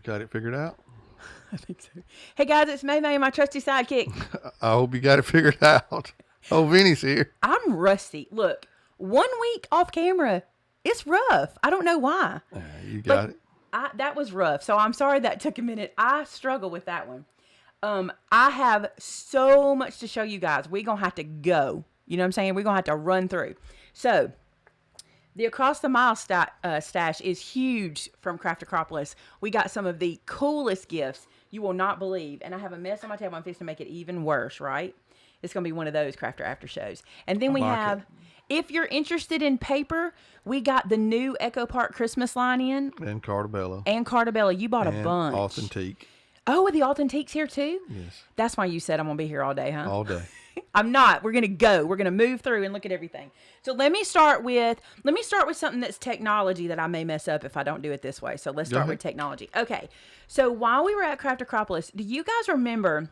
We got it figured out? I think so. Hey guys, it's Maymay, my trusty sidekick. I hope you got it figured out. Oh, Vinny's here. I'm rusty. Look, 1 week off camera, it's rough. I don't know why. You got it. That was rough. So I'm sorry that took a minute. I struggle with that one. I have so much to show you guys. We're going to have to go. You know what I'm saying? We're going to have to run through. So the Across the Mile stash is huge from Craft Acropolis. We got some of the coolest gifts you will not believe. And I have a mess on my table. I'm fixing to make it even worse, right? It's going to be one of those Crafter After shows. And then we have, if you're interested in paper, we got the new Echo Park Christmas line in. And Cartabella. You bought a bunch. Authentique. Oh, are the Authentiques here too? Yes. That's why you said I'm going to be here all day, huh? All day. I'm not. We're going to go. We're going to move through and look at everything. So let me start with something that's technology that I may mess up if I don't do it this way. So let's start with technology. Okay. So while we were at Craft Acropolis, do you guys remember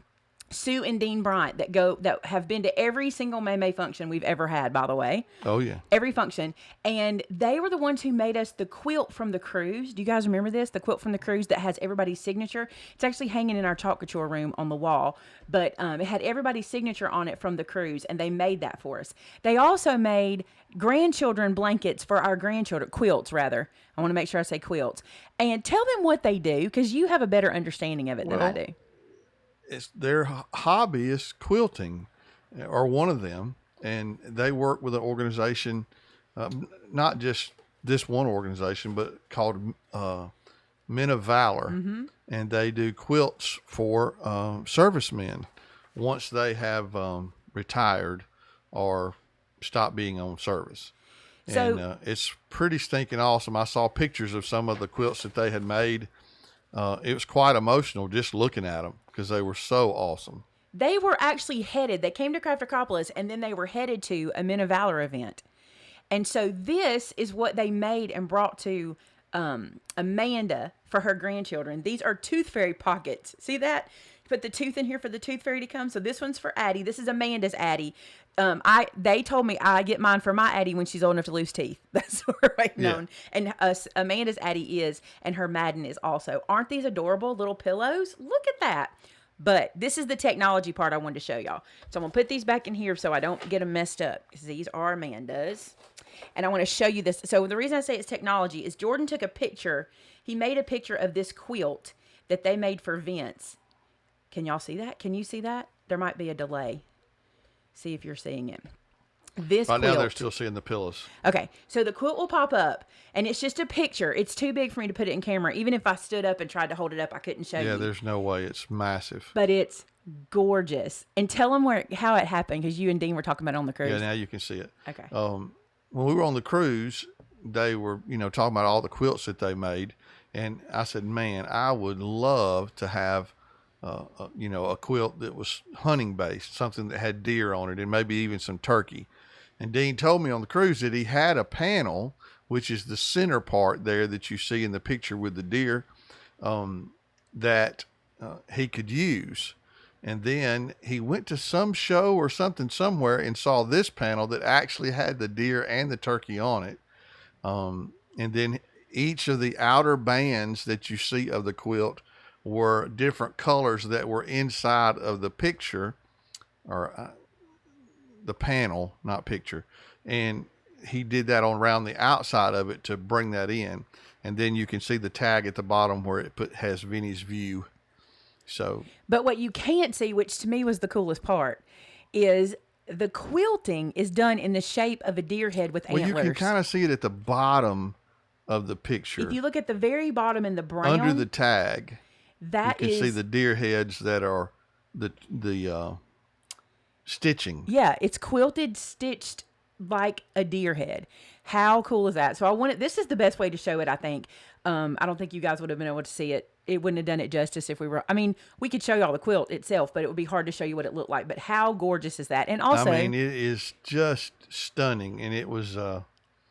Sue and Dean Bryant that have been to every single Maymay function we've ever had, by the way? Oh, yeah. Every function. And they were the ones who made us the quilt from the cruise. Do you guys remember this? The quilt from the cruise that has everybody's signature. It's actually hanging in our Couture room on the wall. But it had everybody's signature on it from the cruise, and they made that for us. They also made grandchildren blankets for our grandchildren, quilts rather. I want to make sure I say quilts. And tell them what they do, because you have a better understanding of it than I do. Their hobby is quilting, or one of them, and they work with an organization, not just this one organization, but called Men of Valor, and they do quilts for servicemen once they have retired or stopped being on service. And it's pretty stinking awesome. I saw pictures of some of the quilts that they had made. It was quite emotional just looking at them because they were so awesome. They were actually headed. They came to Craft Acropolis, and then they were headed to a Men of Valor event. And so this is what they made and brought to Amanda for her grandchildren. These are tooth fairy pockets. See that? You put the tooth in here for the tooth fairy to come. So this one's for Addie. This is Amanda's Addie. They told me I get mine for my Addie when she's old enough to lose teeth. That's what we're waiting on. And Amanda's Addie is, and her Madden is also. Aren't these adorable little pillows? Look at that. But this is the technology part I wanted to show y'all. So I'm going to put these back in here so I don't get them messed up, because these are Amanda's. And I want to show you this. So the reason I say it's technology is Jordan took a picture. He made a picture of this quilt that they made for Vince. Can y'all see that? Can you see that? There might be a delay. See if you're seeing it. This right quilt, now they're still seeing the pillows. Okay, so the quilt will pop up, and it's just a picture. It's too big for me to put it in camera. Even if I stood up and tried to hold it up, I couldn't show you. Yeah, there's no way. It's massive. But it's gorgeous. And tell them how it happened, because you and Dean were talking about it on the cruise. Yeah, now you can see it. Okay. When we were on the cruise, they were, talking about all the quilts that they made, and I said, man, I would love to have a quilt that was hunting based, something that had deer on it and maybe even some turkey. And Dean told me on the cruise that he had a panel, which is the center part there that you see in the picture with the deer, that he could use. And then he went to some show or something somewhere and saw this panel that actually had the deer and the turkey on it. And then each of the outer bands that you see of the quilt were different colors that were inside of the picture, or the panel, not picture. And he did that on around the outside of it to bring that in. And then you can see the tag at the bottom where it has Vinny's view. So, but what you can't see, which to me was the coolest part, is the quilting is done in the shape of a deer head with antlers. You can kind of see it at the bottom of the picture. If you look at the very bottom in the brown, under the tag, you can see the deer heads that are the stitching. Yeah, it's quilted, stitched like a deer head. How cool is that? So this is the best way to show it, I think. I don't think you guys would have been able to see it. It wouldn't have done it justice if we were, we could show you all the quilt itself, but it would be hard to show you what it looked like. But how gorgeous is that? And also, it is just stunning. And it was,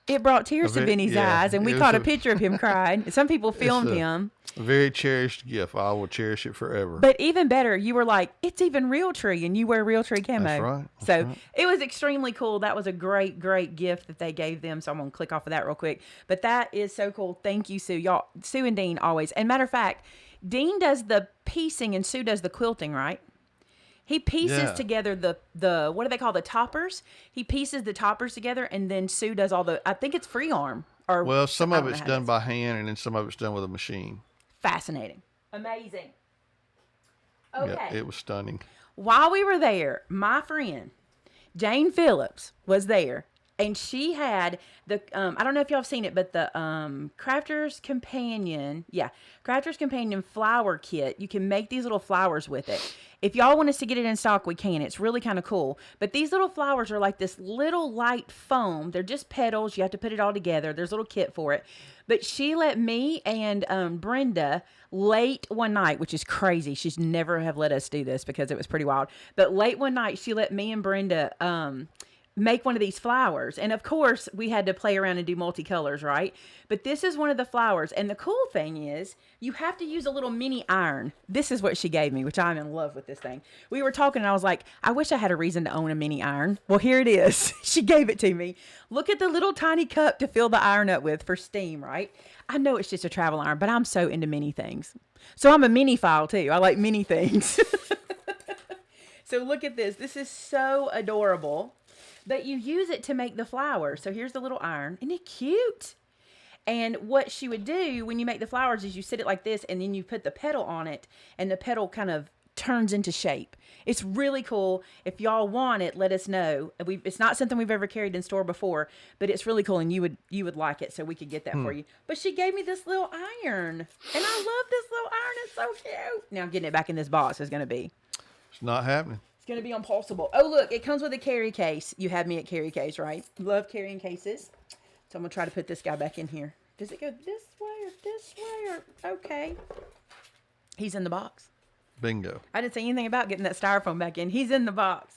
it brought tears to Vinny's eyes, and we caught a picture of him crying. Some people filmed him. A very cherished gift. I will cherish it forever. But even better, you were like, it's even Realtree, and you wear Realtree camo. That's right. So it was extremely cool. That was a great, great gift that they gave them. So I'm going to click off of that real quick. But that is so cool. Thank you, Sue. Y'all, Sue and Dean always. And matter of fact, Dean does the piecing and Sue does the quilting, right? He pieces Yeah. together the what do they call the toppers? He pieces the toppers together, and then Sue does all the. I think it's free arm or Well, some I of don't know it's how it done is. by hand, and then some of it's done with a machine. Fascinating, amazing. Yeah, Okay, it was stunning. while we were there, my friend Jane Phillips was there, and she had the I don't know if y'all have seen it, but the Crafter's Companion, yeah, Crafter's Companion flower kit. You can make these little flowers with it. If y'all want us to get it in stock, we can. It's really kind of cool. But these little flowers are like this little light foam. They're just petals. You have to put it all together. There's a little kit for it. But she let me and Brenda late one night, which is crazy. She's never have let us do this because it was pretty wild. But late one night, she let me and Brenda make one of these flowers. And of course, we had to play around and do multicolors, right? But this is one of the flowers. And the cool thing is, you have to use a little mini iron. This is what she gave me, which I'm in love with this thing. We were talking and I was like, I wish I had a reason to own a mini iron. Well, here it is. She gave it to me. Look at the little tiny cup to fill the iron up with for steam, right? I know it's just a travel iron, but I'm so into mini things. So I'm a mini file too. I like mini things. So look at this. This is so adorable. But you use it to make the flowers. So here's the little iron. Isn't it cute? And what she would do when you make the flowers is you sit it like this and then you put the petal on it and the petal kind of turns into shape. It's really cool. If y'all want it, let us know. It's not something we've ever carried in store before, but it's really cool and you would like it, so we could get that for you. But she gave me this little iron and I love this little iron. It's so cute. Now getting it back in this box is going to be. It's not happening. It's going to be impossible. Oh, look, it comes with a carry case. You had me at carry case, right? Love carrying cases. So I'm going to try to put this guy back in here. Does it go this way or this way or... Okay. He's in the box. Bingo. I didn't say anything about getting that styrofoam back in. He's in the box.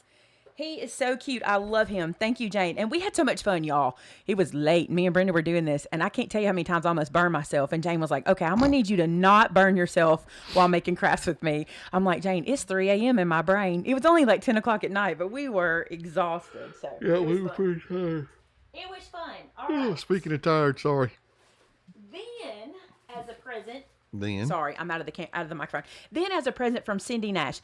He is so cute. I love him. Thank you, Jane. And we had so much fun, y'all. It was late. Me and Brenda were doing this, and I can't tell you how many times I almost burned myself. And Jane was like, okay, I'm going to need you to not burn yourself while making crafts with me. I'm like, Jane, it's 3 a.m. in my brain. It was only like 10 o'clock at night, but we were exhausted. So Yeah, we were pretty tired. It was fun. All right. Speaking of tired, sorry. Then, as a present, Then. sorry, I'm out of the microphone. Then, as a present from Cindy Nash.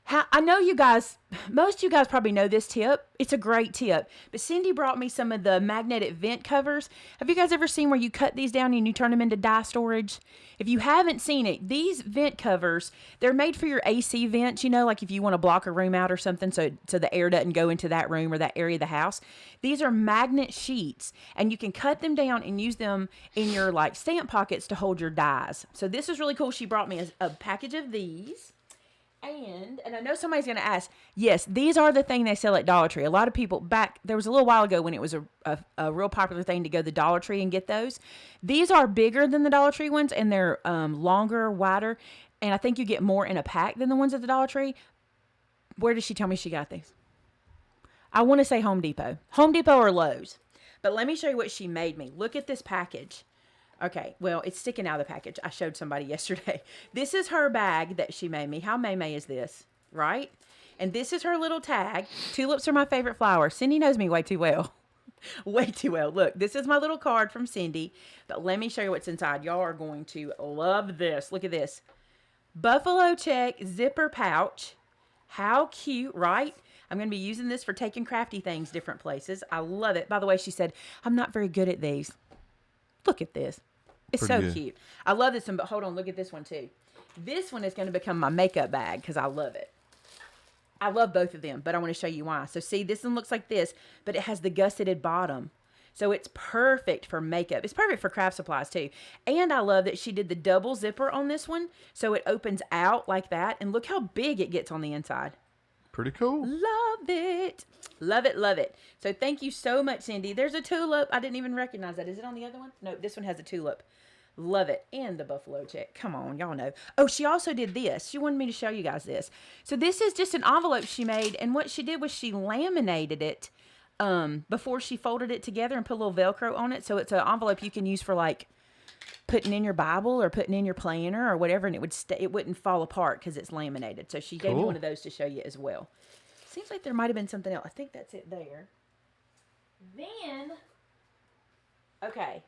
I know you guys, most of you guys probably know this tip. It's a great tip. But Cindy brought me some of the magnetic vent covers. Have you guys ever seen where you cut these down and you turn them into dye storage? If you haven't seen it, these vent covers, they're made for your AC vents, you know, like if you want to block a room out or something so the air doesn't go into that room or that area of the house. These are magnet sheets, and you can cut them down and use them in your like stamp pockets to hold your dyes. So this is really cool. She brought me a package of these. And I know somebody's going to ask, yes, these are the thing they sell at Dollar Tree. A lot of people there was a little while ago when it was a real popular thing to go to the Dollar Tree and get those. These are bigger than the Dollar Tree ones, and they're longer, wider, and I think you get more in a pack than the ones at the Dollar Tree. Where did she tell me she got these? I want to say Home Depot. Home Depot or Lowe's. But let me show you what she made me. Look at this package. Okay, well, it's sticking out of the package. I showed somebody yesterday. This is her bag that she made me. How Maymay is this, right? And this is her little tag. Tulips are my favorite flower. Cindy knows me way too well. Way too well. Look, this is my little card from Cindy. But let me show you what's inside. Y'all are going to love this. Look at this. Buffalo check zipper pouch. How cute, right? I'm going to be using this for taking crafty things different places. I love it. By the way, she said, I'm not very good at these. Look at this. It's Pretty so good. cute. I love this one, but hold on, look at this one too. This one is going to become my makeup bag because I love it. I love both of them, but I want to show you why. So see, this one looks like this, but it has the gusseted bottom. So it's perfect for makeup. It's perfect for craft supplies too. And I love that she did the double zipper on this one. So it opens out like that. And look how big it gets on the inside. Pretty cool. Love it. Love it, love it. So thank you so much, Cindy. There's a tulip. I didn't even recognize that. Is it on the other one? No, this one has a tulip. Love it. And the buffalo check. Come on, y'all know. Oh, she also did this. She wanted me to show you guys this. So this is just an envelope she made. And what she did was she laminated it before she folded it together and put a little Velcro on it. So it's an envelope you can use for like putting in your Bible or putting in your planner or whatever, and it wouldn't fall apart because it's laminated. So she gave me one of those to show you as well. Seems like there might have been something else. I think that's it there. Then, okay,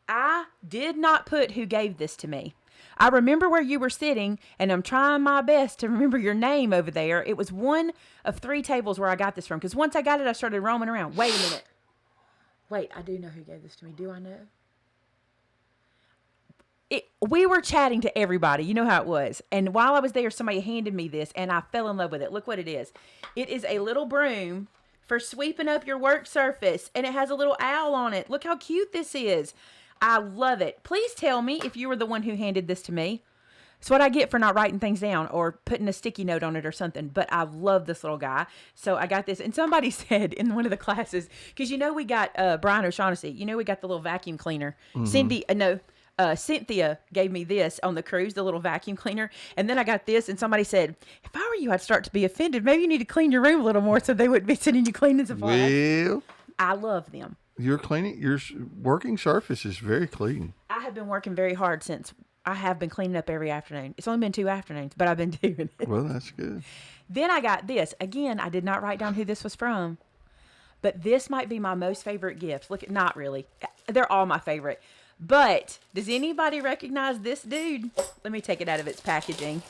I did not put who gave this to me. I remember where you were sitting, and I'm trying my best to remember your name over there. It was one of 3 tables where I got this from, because once I got it, I started roaming around. Wait a minute. Wait, I do know who gave this to me. Do I know? We were chatting to everybody. You know how it was. And while I was there, somebody handed me this, and I fell in love with it. Look what it is. It is a little broom for sweeping up your work surface, and it has a little owl on it. Look how cute this is. I love it. Please tell me if you were the one who handed this to me. It's what I get for not writing things down or putting a sticky note on it or something. But I love this little guy. So I got this. And somebody said in one of the classes, because we got Brian O'Shaughnessy. We got the little vacuum cleaner. Cynthia gave me this on the cruise, the little vacuum cleaner. And then I got this, and somebody said, if I were you, I'd start to be offended. Maybe you need to clean your room a little more so they wouldn't be sending you cleaning supplies. Well, I love them. Your working surface is very clean. I have been working very hard since I have been cleaning up every afternoon. It's only been 2 afternoons, but I've been doing it. Well, that's good. Then I got this. Again, I did not write down who this was from, but this might be my most favorite gift. Not really. They're all my favorite. But does anybody recognize this dude? Let me take it out of its packaging.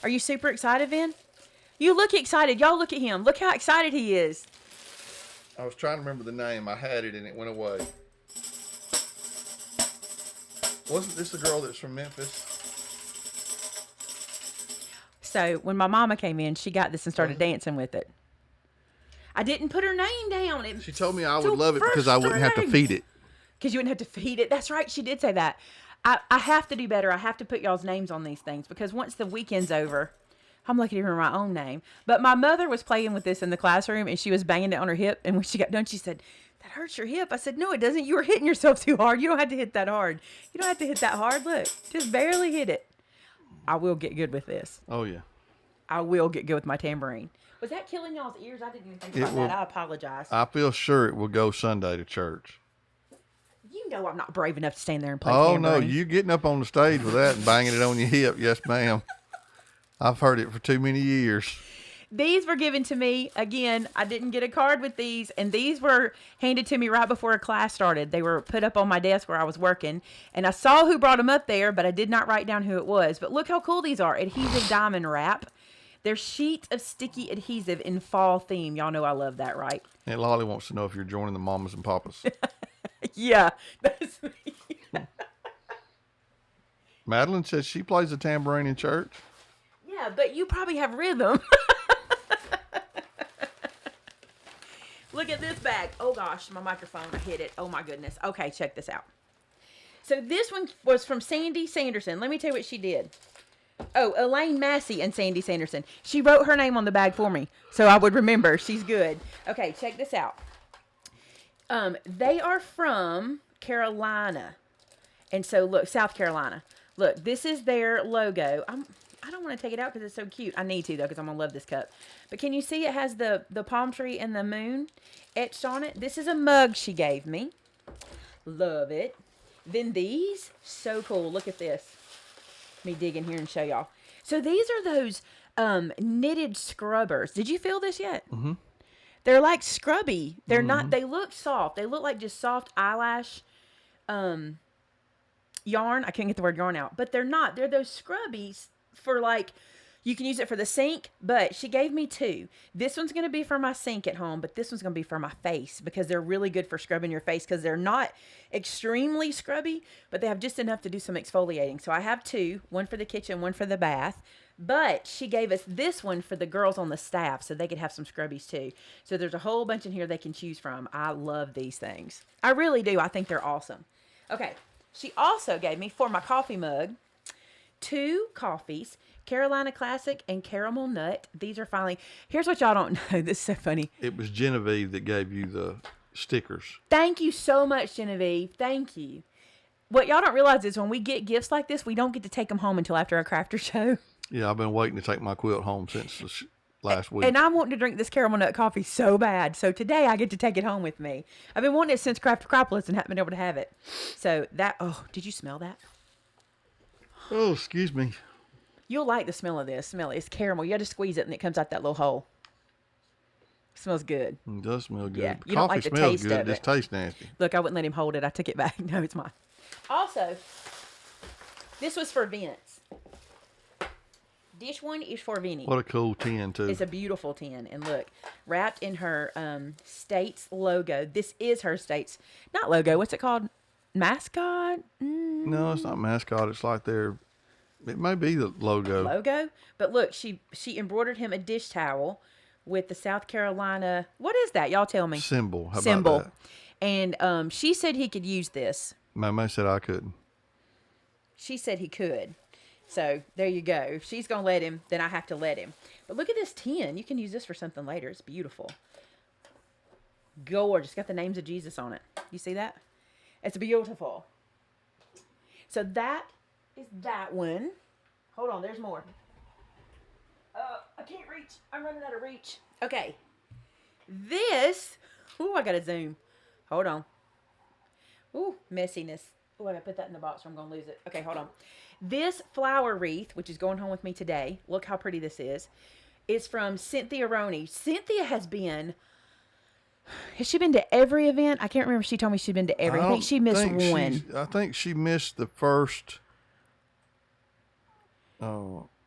Are you super excited, Vin? You look excited. Y'all look at him. Look how excited he is. I was trying to remember the name. I had it and it went away. Wasn't this the girl that's from Memphis? So when my mama came in, she got this and started dancing with it. I didn't put her name down. She told me I would love it because I wouldn't have to feed it. Because you wouldn't have to feed it. That's right. She did say that. I have to do better. I have to put y'all's names on these things because once the weekend's over, I'm lucky to remember my own name. But my mother was playing with this in the classroom, and she was banging it on her hip. And when she got done, she said, that hurts your hip. I said, no, it doesn't. You were hitting yourself too hard. You don't have to hit that hard. You don't have to hit that hard. Look, just barely hit it. I will get good with this. Oh, yeah. I will get good with my tambourine. Was that killing y'all's ears? I didn't even think about that. I apologize. I feel sure it will go Sunday to church. You know I'm not brave enough to stand there and play tambourine. tambourine. Oh, no. You getting up on the stage with that and banging it on your hip. Yes, ma'am. I've heard it for too many years. These were given to me. Again, I didn't get a card with these, and these were handed to me right before a class started. They were put up on my desk where I was working, and I saw who brought them up there, but I did not write down who it was. But look how cool these are. Adhesive diamond wrap. They're sheets of sticky adhesive in fall theme. Y'all know I love that, right? And Lolly wants to know if you're joining the Mamas and Papas. Yeah, that's me. Madeline says she plays the tambourine in church. Yeah, but you probably have rhythm. Look at this bag. Oh, gosh, my microphone, I hit it. Oh, my goodness. Okay, check this out. So this one was from Sandy Sanderson. Let me tell you what she did. Oh, Elaine Massey and Sandy Sanderson. She wrote her name on the bag for me, so I would remember. She's good. Okay, check this out. They are from Carolina. And so, look, South Carolina. Look, this is their logo. I don't want to take it out because it's so cute. I need to, though, because I'm going to love this cup. But can you see it has the palm tree and the moon etched on it? This is a mug she gave me. Love it. Then these, so cool. Look at this. Let me dig in here and show y'all. So these are those knitted scrubbers. Did you feel this yet? Mm-hmm. They're like scrubby. They're not, they look soft. They look like just soft eyelash yarn. I couldn't get the word yarn out. But they're not. They're those scrubbies for like, you can use it for the sink, but she gave me 2. This one's going to be for my sink at home, but this one's going to be for my face because they're really good for scrubbing your face because they're not extremely scrubby, but they have just enough to do some exfoliating. So I have 2, one for the kitchen, one for the bath. But she gave us this one for the girls on the staff so they could have some scrubbies too. So there's a whole bunch in here they can choose from. I love these things. I really do. I think they're awesome. Okay. She also gave me for my coffee mug 2 coffees, Carolina Classic and Caramel Nut. These are finally, here's what y'all don't know. This is so funny. It was Genevieve that gave you the stickers. Thank you so much, Genevieve. Thank you. What y'all don't realize is when we get gifts like this, we don't get to take them home until after our crafter show. Yeah, I've been waiting to take my quilt home since last week. And I'm wanting to drink this caramel nut coffee so bad. So today I get to take it home with me. I've been wanting it since Craft Acropolis and haven't been able to have it. So that, oh, did you smell that? Oh, excuse me. You'll like the smell of this. Smell it. It's caramel. You got to squeeze it and it comes out that little hole. It smells good. It does smell good. Yeah, The you don't coffee like the smells taste good. of It just it. tastes nasty. Look, I wouldn't let him hold it. I took it back. No, it's mine. Also, This was for Vince. This one is for Vinny. What a cool tin, too. It's a beautiful tin. And look, wrapped in her States logo. This is her States, not logo. What's it called? Mascot? No, it's not mascot. It's like it may be the logo. Logo? But look, she embroidered him a dish towel with the South Carolina. What is that? Y'all tell me. Symbol. How Symbol. about that? And she said he could use this. Maymay said I couldn't. She said he could. So there you go. If she's going to let him, then I have to let him. But look at this tin. You can use this for something later. It's beautiful. Gorgeous. Got the names of Jesus on it. You see that? It's beautiful. So that is that one. Hold on. There's more. I can't reach. I'm running out of reach. Okay. This. Ooh, I got to zoom. Hold on. Ooh, messiness. Ooh, I got to put that in the box or I'm going to lose it. Okay, hold on. This flower wreath, which is going home with me today, look how pretty this is from Cynthia Roney. Cynthia has she been to every event? I can't remember. She told me she'd been to every. I think she missed one. I think she missed the first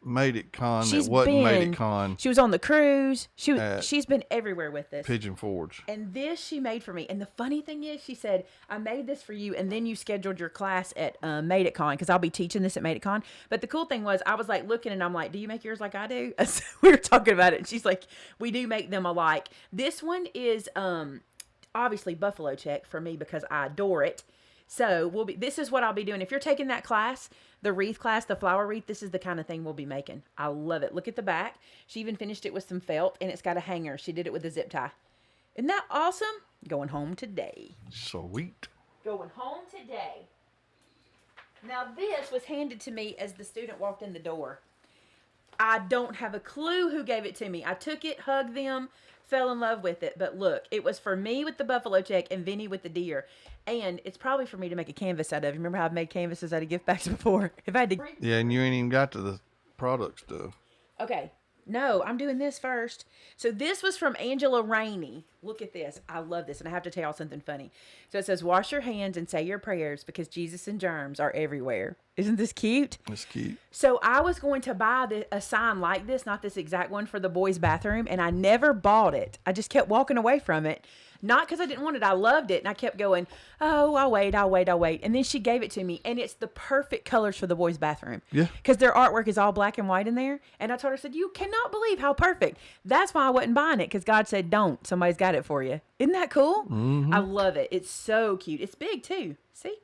Made It Con. It wasn't Made It Con. She was on the cruise. She's been everywhere with this. Pigeon Forge. And this she made for me. And the funny thing is, she said, I made this for you, and then you scheduled your class at Made It Con, because I'll be teaching this at Made It Con. But the cool thing was, I was like looking, and I'm like, do you make yours like I do? So we were talking about it, and she's like, we do make them alike. This one is obviously buffalo check for me because I adore it. So this is what I'll be doing. If you're taking that class, the wreath class, the flower wreath, this is the kind of thing we'll be making. I love it. Look at the back. She even finished it with some felt, and it's got a hanger. She did it with a zip tie. Isn't that awesome? Going home today. Sweet. Going home today. Now, this was handed to me as the student walked in the door. I don't have a clue who gave it to me. I took it, hugged them, fell in love with it. But look, it was for me with the buffalo check and Vinny with the deer. And it's probably for me to make a canvas out of. Remember how I've made canvases out of gift bags before? If I had to... Yeah, and you ain't even got to the product stuff. Okay. No, I'm doing this first. So this was from Angela Rainey. Look at this. I love this. And I have to tell y'all something funny. So it says, wash your hands and say your prayers because Jesus and germs are everywhere. Isn't this cute? It's cute. So I was going to buy a sign like this, not this exact one, for the boys' bathroom. And I never bought it. I just kept walking away from it. Not because I didn't want it. I loved it. And I kept going, oh, I'll wait. And then she gave it to me. And it's the perfect colors for the boys' bathroom. Yeah. Because their artwork is all black and white in there. And I told her, I said, you cannot believe how perfect. That's why I wasn't buying it. Because God said, don't. Somebody's got it for you. Isn't that cool? Mm-hmm. I love it. It's so cute. It's big too. See?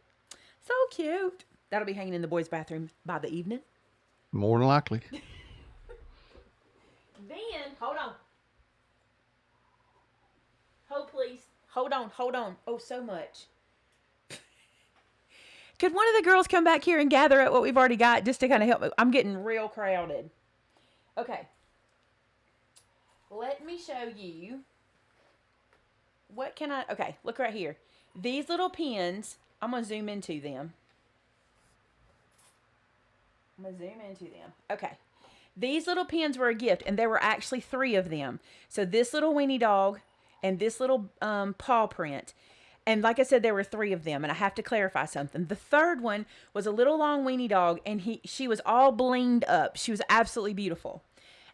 So cute. That'll be hanging in the boys' bathroom by the evening. More than likely. Then, hold on. Hold, please. Hold on. Oh, so much. Could one of the girls come back here and gather up what we've already got just to kind of help me? I'm getting real crowded. Okay. Let me show you. What can I... Okay, look right here. These little pins, I'm going to zoom into them. Okay. These little pins were a gift, and there were actually 3 of them. So this little weenie dog and this little paw print. And like I said, there were 3 of them, and I have to clarify something. The third one was a little long weenie dog, and she was all blinged up. She was absolutely beautiful.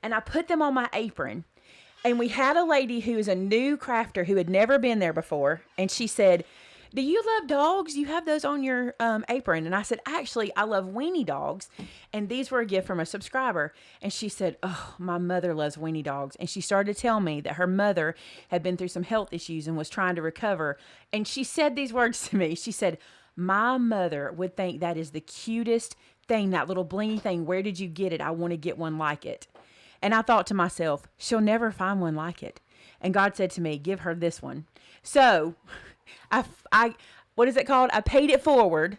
And I put them on my apron. And we had a lady who is a new crafter who had never been there before, and she said, do you love dogs? You have those on your apron. And I said, actually, I love weenie dogs. And these were a gift from a subscriber. And she said, oh, my mother loves weenie dogs. And she started to tell me that her mother had been through some health issues and was trying to recover. And she said these words to me. She said, my mother would think that is the cutest thing, that little blingy thing. Where did you get it? I want to get one like it. And I thought to myself, she'll never find one like it. And God said to me, give her this one. So... I what is it called? I paid it forward.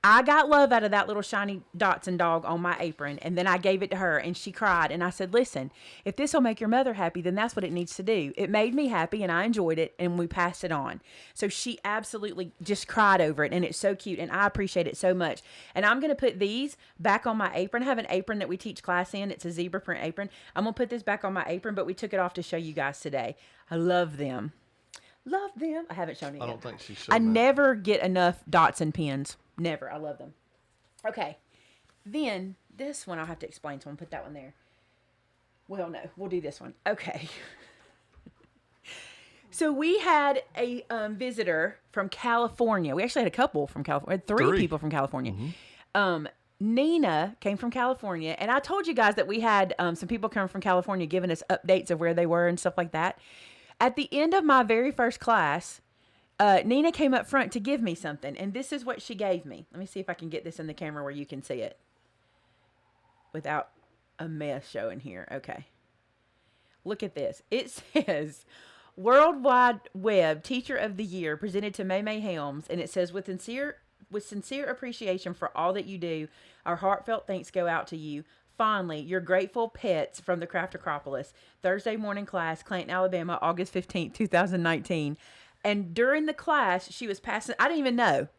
I got love out of that little shiny dots and dog on my apron, and then I gave it to her, and she cried. And I said, listen, if this will make your mother happy, then that's what it needs to do. It made me happy, and I enjoyed it, and we passed it on. So she absolutely just cried over it, and it's so cute, and I appreciate it so much. And I'm going to put these back on my apron. I have an apron that we teach class in. It's a zebra print apron. I'm going to put this back on my apron, but we took it off to show you guys today. I love them. Love them. I haven't shown it yet. I don't think she showed I that. never get enough dots and pins. Never. I love them. Okay. Then this one I'll have to explain, so I'm going to put that one there. Well, no, we'll do this one. Okay. So we had a visitor from California. We actually had a couple from California. Three people from California. Nina came from California. And I told you guys that we had some people come from California giving us updates of where they were and stuff like that. At the end of my very first class, Nina came up front to give me something. And this is what she gave me. Let me see if I can get this in the camera where you can see it without a mess showing here. Okay. Look at this. It says... World Wide Web Teacher of the Year presented to Maymay Helms, and it says, with sincere appreciation for all that you do, our heartfelt thanks go out to you. Fondly, your grateful pets from the Craft Acropolis. Thursday morning class, Clanton, Alabama, August 15th, 2019. And during the class, she was passing, I didn't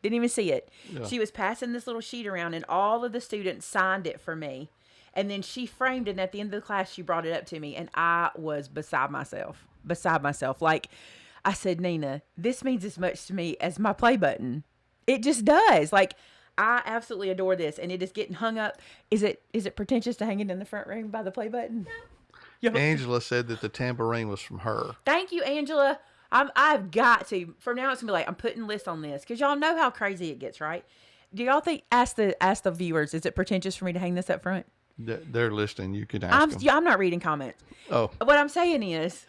even see it. Yeah. She was passing this little sheet around, and all of the students signed it for me. And then she framed it, and at the end of the class, she brought it up to me, and I was beside myself. Like, I said, Nina, this means as much to me as my play button. It just does. Like, I absolutely adore this, and it is getting hung up. Is it pretentious to hang it in the front room by the play button? No. Angela said that the tambourine was from her. Thank you, Angela. I've got to. From now on, it's going to be like, I'm putting lists on this, because y'all know how crazy it gets, right? Do y'all think, ask the viewers, is it pretentious for me to hang this up front? They're listening. You can ask them. Yeah, I'm not reading comments. Oh. What I'm saying is...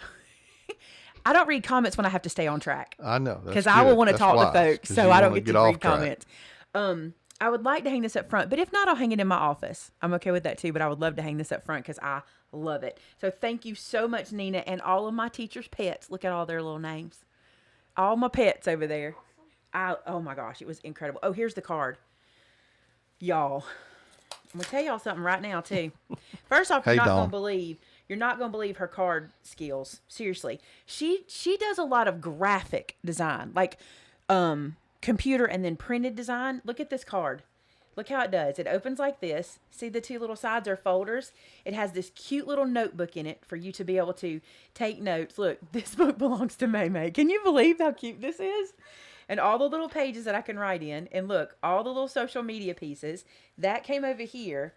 I don't read comments when I have to stay on track. I know. Because I will want to talk to folks, so I don't get to read comments. I would like to hang this up front, but if not, I'll hang it in my office. I'm okay with that too, but I would love to hang this up front because I love it. So thank you so much, Nina, and all of my teachers' pets. Look at all their little names. All my pets over there. Oh my gosh, it was incredible. Oh, here's the card. Y'all, I'm going to tell y'all something right now too. First off, you're not going to believe her card skills. Seriously. She does a lot of graphic design, like computer and then printed design. Look at this card. Look how it does. It opens like this. See, the two little sides are folders. It has this cute little notebook in it for you to be able to take notes. Look, this book belongs to Maymay. Can you believe how cute this is? And all the little pages that I can write in. And look, all the little social media pieces. That came over here.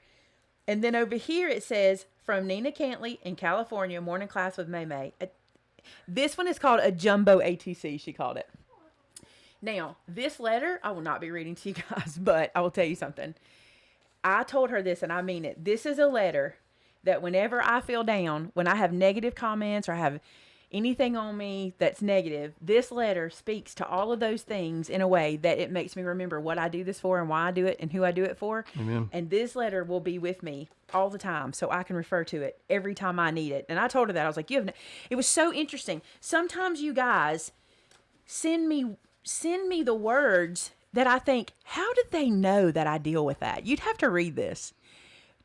And then over here it says, from Nina Cantley in California, morning class with Maymay. This one is called a jumbo ATC, she called it. Now, this letter, I will not be reading to you guys, but I will tell you something. I told her this, and I mean it. This is a letter that whenever I feel down, when I have negative comments or I have anything on me that's negative, this letter speaks to all of those things in a way that it makes me remember what I do this for and why I do it and who I do it for. Amen. And this letter will be with me all the time, so I can refer to it every time I need it. And I told her that. I was like, it was so interesting. Sometimes you guys send me the words that I think, how did they know that I deal with that? You'd have to read this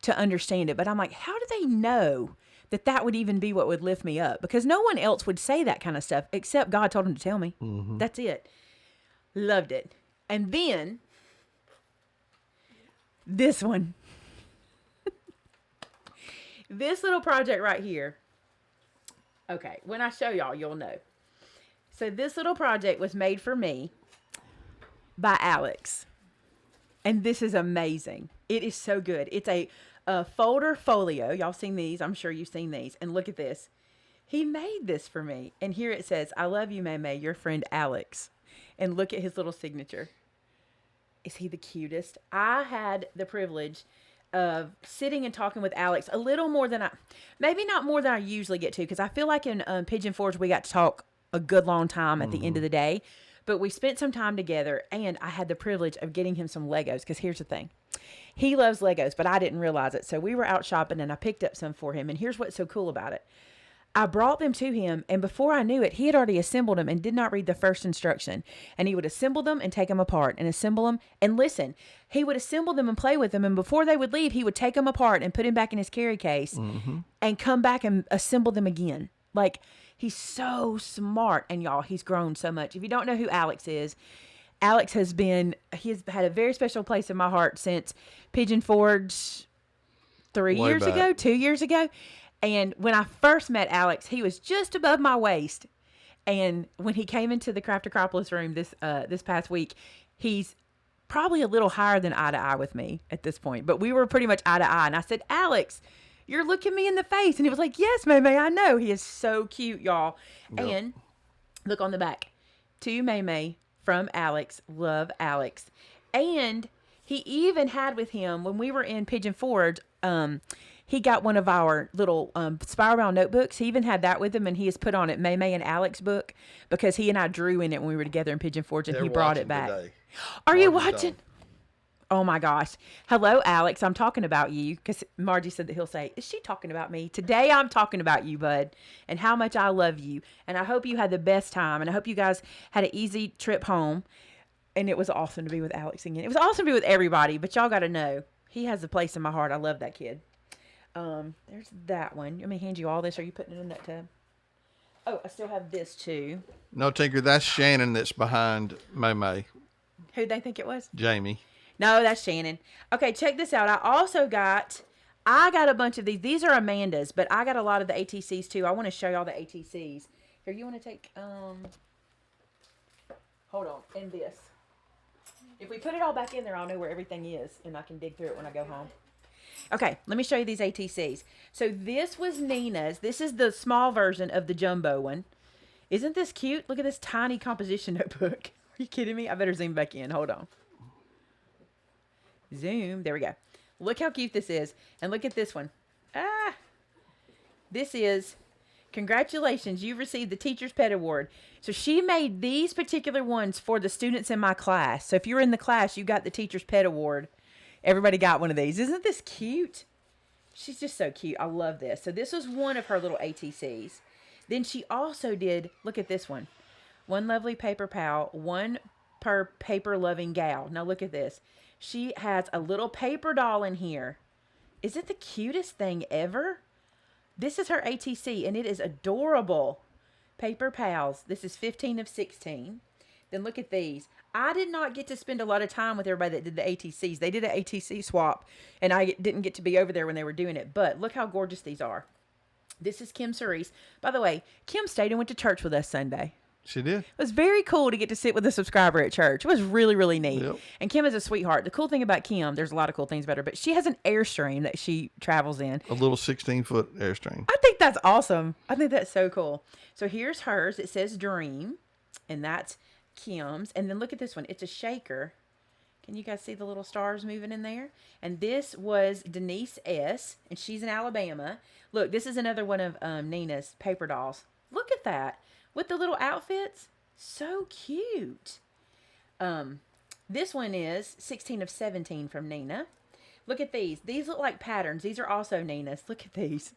to understand it. But I'm like, how do they know that would even be what would lift me up? Because no one else would say that kind of stuff except God told him to tell me. Mm-hmm. That's it. Loved it. And then this one. This little project right here. Okay, when I show y'all, you'll know. So this little project was made for me by Alex. And this is amazing. It is so good. It's a folder folio. Y'all seen these. I'm sure you've seen these. And look at this. He made this for me. And here it says, I love you, Maymay, your friend Alex. And look at his little signature. Is he the cutest? I had the privilege of sitting and talking with Alex a little more than maybe not more than I usually get to, because I feel like in Pigeon Forge we got to talk a good long time at the end of the day. But we spent some time together, and I had the privilege of getting him some Legos, because here's the thing. He loves Legos, but I didn't realize it. So we were out shopping, and I picked up some for him. And here's what's so cool about it. I brought them to him, and before I knew it, he had already assembled them and did not read the first instruction. And he would assemble them and take them apart and assemble them. And listen, he would assemble them and play with them. And before they would leave, he would take them apart and put them back in his carry case and come back and assemble them again. Like, he's so smart. And y'all, he's grown so much. If you don't know who Alex is, Alex has had a very special place in my heart since Pigeon Forge 2 years ago. And when I first met Alex, he was just above my waist. And when he came into the Craft Acropolis room this past week, he's probably a little higher than eye to eye with me at this point, but we were pretty much eye to eye. And I said, Alex, you're looking me in the face. And he was like, yes, Maymay, I know. He is so cute, y'all. Yep. And look on the back. To Maymay from Alex. Love Alex. And he even had with him, when we were in Pigeon Forge, he got one of our little spiral bound notebooks. He even had that with him, and he has put on it Maymay and Alex book, because he and I drew in it when we were together in Pigeon Forge, and They're he brought watching it back. today. Are you Marty's watching? dog. Oh my gosh. Hello, Alex. I'm talking about you, because Margie said that he'll say, is she talking about me? Today I'm talking about you, bud, and how much I love you. And I hope you had the best time. And I hope you guys had an easy trip home. And it was awesome to be with Alex again. It was awesome to be with everybody, but y'all got to know, he has a place in my heart. I love that kid. There's that one. Let me hand you all this. Are you putting it in that tub? Oh, I still have this too. No, Tinker, that's Shannon that's behind Maymay. Who'd they think it was? Jamie. No, that's Shannon. Okay, check this out. I got a bunch of these. These are Amanda's, but I got a lot of the ATCs too. I want to show y'all the ATCs. Here, you want to take, hold on, and this. If we put it all back in there, I'll know where everything is, and I can dig through it when I go home. Okay, let me show you these ATCs. So this was Nina's. This is the small version of the jumbo one. Isn't this cute? Look at this tiny composition notebook. Are you kidding me? I better zoom back in. Hold on. Zoom. There we go. Look how cute this is. And look at this one. This is, congratulations, you've received the Teacher's Pet Award. So she made these particular ones for the students in my class. So if you were in the class, you got the Teacher's Pet Award. Everybody got one of these. Isn't this cute? She's just so cute. I love this. So this was one of her little ATCs. Then she also did, look at this one. One lovely paper pal, one per paper loving gal. Now look at this. She has a little paper doll in here. Is it the cutest thing ever? This is her ATC, and it is adorable. Paper pals. This is 15 of 16. Then look at these. I did not get to spend a lot of time with everybody that did the ATCs. They did an ATC swap, and I didn't get to be over there when they were doing it. But look how gorgeous these are. This is Kim Serese. By the way, Kim stayed and went to church with us Sunday. She did. It was very cool to get to sit with a subscriber at church. It was really, really neat. Yep. And Kim is a sweetheart. The cool thing about Kim, there's a lot of cool things about her, but she has an Airstream that she travels in. A little 16-foot Airstream. I think that's awesome. I think that's so cool. So here's hers. It says Dream, and that's Kim's. And then look at this one. It's a shaker. Can you guys see the little stars moving in there? And this was Denise S., and she's in Alabama. Look, this is another one of Nina's paper dolls. Look at that. With the little outfits. So cute. This one is 16 of 17 from Nina. Look at these. These look like patterns. These are also Nina's. Look at these.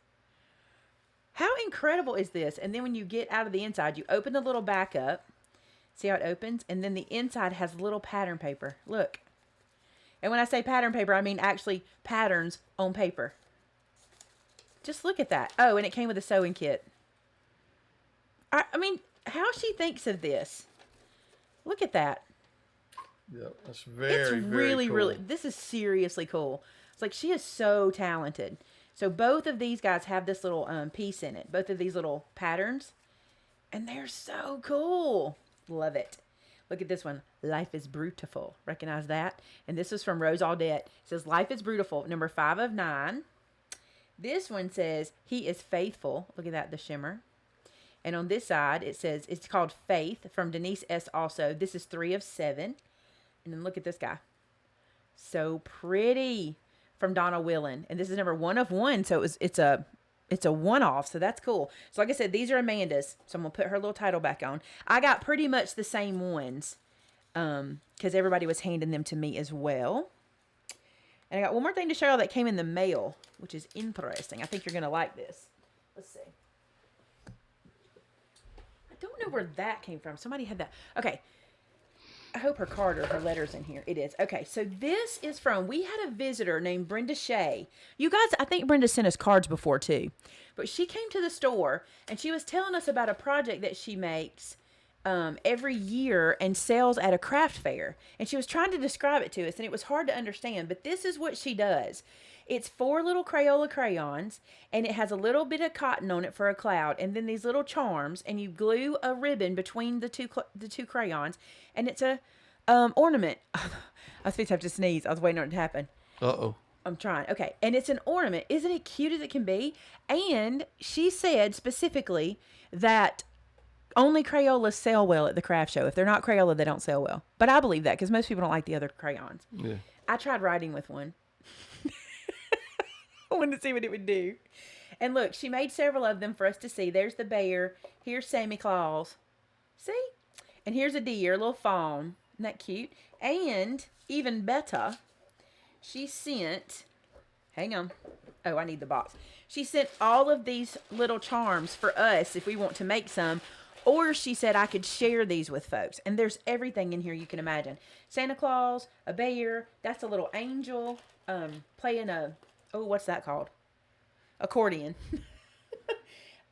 How incredible is this? And then when you get out of the inside, you open the little back up. See how it opens? And then the inside has little pattern paper. Look. And when I say pattern paper, I mean actually patterns on paper. Just look at that. Oh, and it came with a sewing kit. I mean, how she thinks of this. Look at that. Yep, that's It's really, cool. really, this is seriously cool. It's like she is so talented. So both of these guys have this little piece in it. Both of these little patterns. And they're so cool. Love it. Look at this one. Life is Brutiful. Recognize that? And this is from Rose Audette. It says, Life is Brutiful, number 5 of 9. This one says, He is Faithful. Look at that, the shimmer. And on this side, it says, it's called Faith from Denise S. also. This is 3 of 7. And then look at this guy. So pretty from Donna Willen. And this is number 1 of 1. So it's a one-off. So that's cool. So like I said, these are Amanda's. So I'm going to put her little title back on. I got pretty much the same ones because everybody was handing them to me as well. And I got one more thing to show you that came in the mail, which is interesting. I think you're going to like this. Let's see. I don't know where that came from. Somebody had that. Okay. I hope her card or her letter's in here. It is. Okay, so this is from, we had a visitor named Brenda Shea. You guys, I think Brenda sent us cards before too. But she came to the store and she was telling us about a project that she makes every year and sells at a craft fair. And she was trying to describe it to us and it was hard to understand. But this is what she does. It's 4 little Crayola crayons, and it has a little bit of cotton on it for a cloud, and then these little charms, and you glue a ribbon between the two crayons, and it's a ornament. I was supposed to have to sneeze. I was waiting on it to happen. Uh-oh. I'm trying. Okay. And it's an ornament. Isn't it cute as it can be? And she said specifically that only Crayolas sell well at the craft show. If they're not Crayola, they don't sell well. But I believe that because most people don't like the other crayons. Yeah. I tried writing with one. I wanted to see what it would do. And look, she made several of them for us to see. There's the bear. Here's Santa Claus. See? And here's a deer, a little fawn. Isn't that cute? And even better, she sent... Hang on. Oh, I need the box. She sent all of these little charms for us if we want to make some. Or she said I could share these with folks. And there's everything in here you can imagine. Santa Claus, a bear. That's a little angel playing a... Oh, what's that called? Accordion.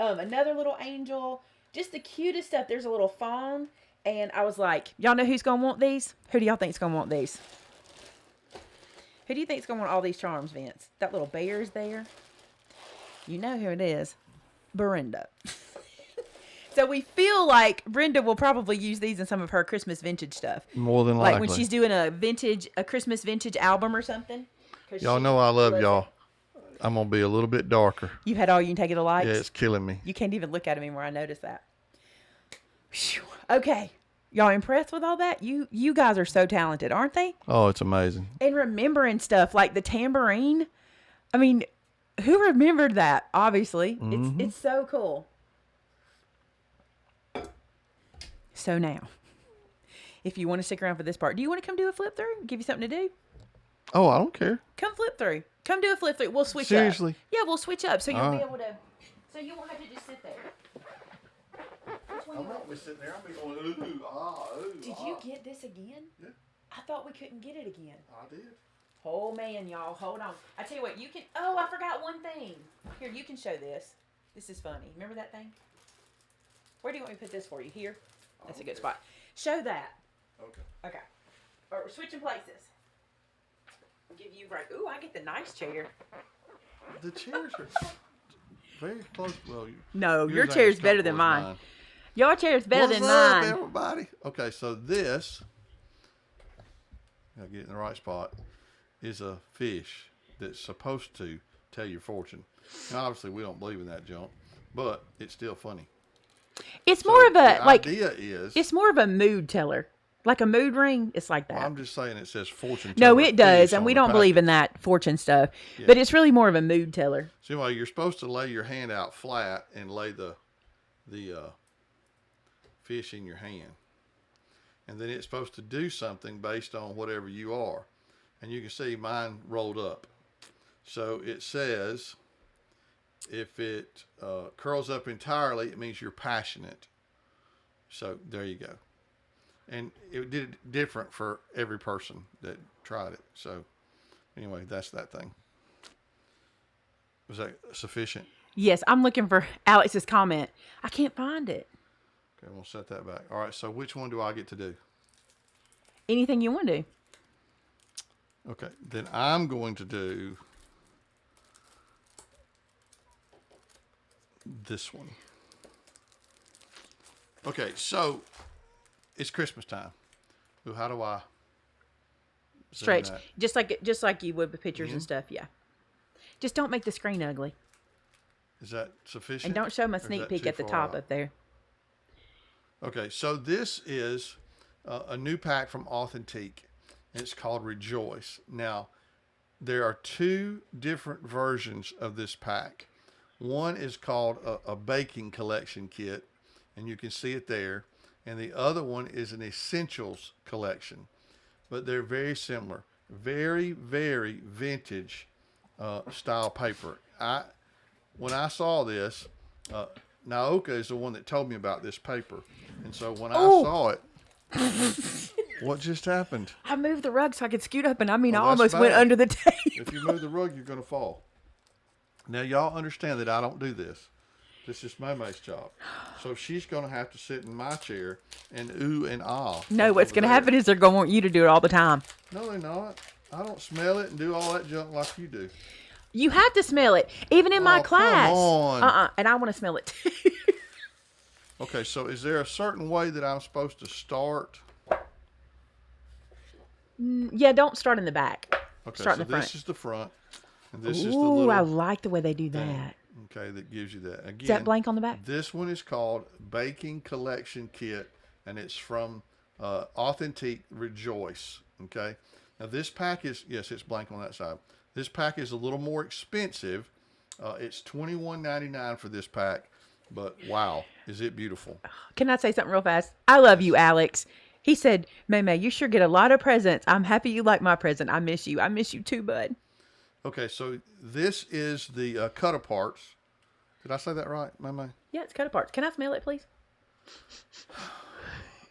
Another little angel. Just the cutest stuff. There's a little fawn. And I was like, y'all know who's going to want these? Who do y'all think is going to want these? Who do you think is going to want all these charms, Vince? That little bear is there. You know who it is. Brenda. So we feel like Brenda will probably use these in some of her Christmas vintage stuff. More than likely. Like when she's doing a Christmas vintage album or something. Y'all know I love y'all. I'm going to be a little bit darker. You had all you can take it to likes? Yeah, it's killing me. You can't even look at him anymore. I noticed that. Whew. Okay. Y'all impressed with all that? You guys are so talented, aren't they? Oh, it's amazing. And remembering stuff like the tambourine. I mean, who remembered that? Obviously. Mm-hmm. It's so cool. So now, if you want to stick around for this part, do you want to come do a flip through? Give you something to do? Oh, I don't care. Come flip through. Come do a flip through. We'll switch up. Seriously? Yeah, we'll switch up so you'll All be right. able to. So you won't have to just sit there. I won't be sitting there. I'll be going, ooh, ah, ooh. Did you get this again? Yeah. I thought we couldn't get it again. I did. Oh man, y'all, hold on. I tell you what, you can. Oh, I forgot one thing. Here, you can show this. This is funny. Remember that thing? Where do you want me to put this for you? Here. That's a good spot. Show that. Okay. Okay. Or we're switching places. I'll give you right. Ooh, I get the nice chair. The chairs are very close. Well, No, yours your ain't chair's as better comfortable than as mine. Your chair's better What's than up, mine. everybody? Okay, so this, gotta get it in the right spot, is a fish that's supposed to tell your fortune. Now, obviously, we don't believe in that junk, but it's still funny. It's So more of a the like. idea is. It's more of a mood teller, like a mood ring. It's like that. Well, I'm just saying it says fortune No, teller it does, fish and on we the don't believe in package. that fortune stuff. Yeah. But it's really more of a mood teller. So anyway, you're supposed to lay your hand out flat and lay the fish in your hand. And then it's supposed to do something based on whatever you are. And you can see mine rolled up. So it says, if it curls up entirely, it means you're passionate. So there you go. And it did it different for every person that tried it. So anyway, that's that thing. Was that sufficient? Yes, I'm looking for Alex's comment. I can't find it. Okay, we'll set that back. All right, so which one do I get to do? Anything you want to do. Okay, then I'm going to do this one. Okay, so it's Christmas time. Ooh, how do I zoom Stretch, that? just like you would with pictures and stuff. Yeah. Just don't make the screen ugly, Is that sufficient? and don't show them a Or is sneak that peek too at the far top out? up there. Okay, so this is a new pack from Authentique, and it's called Rejoice. Now, there are two different versions of this pack. One is called a baking collection kit, and you can see it there. And the other one is an essentials collection, but they're very similar. Very, very vintage style paper. When I saw this, Naoka is the one that told me about this paper. And so when I saw it, what just happened? I moved the rug so I could scoot up, and I Oh, that's almost went bad. under the table. If you move the rug, you're going to fall. Now, y'all understand that I don't do this. This is Maymay's job. So she's going to have to sit in my chair and ooh and ah. No, what's going to happen is they're going to want you to do it all the time. No, they're not. I don't smell it and do all that junk like you do. You have to smell it, even in my Oh, class. come on. And I want to smell it too. Okay, so is there a certain way that I'm supposed to start? Yeah, don't start in the back. Okay, Start so in the front. this is the front, and this is the Ooh, I little like the way they do thing. that. Okay, that gives you that. Is that Again, blank on the back? this one is called Baking Collection Kit, and it's from Authentic Rejoice. Okay, now this pack is, yes, it's blank on that side. This pack is a little more expensive. It's $21.99 for this pack, but wow, is it beautiful? Can I say something real fast? I love Yes. you, Alex. He said, Maymay, you sure get a lot of presents. I'm happy you like my present. I miss you. I miss you too, bud. Okay, so this is the cut aparts. Did I say that right, Maymay? Yeah, it's cut apart. Can I smell it, please?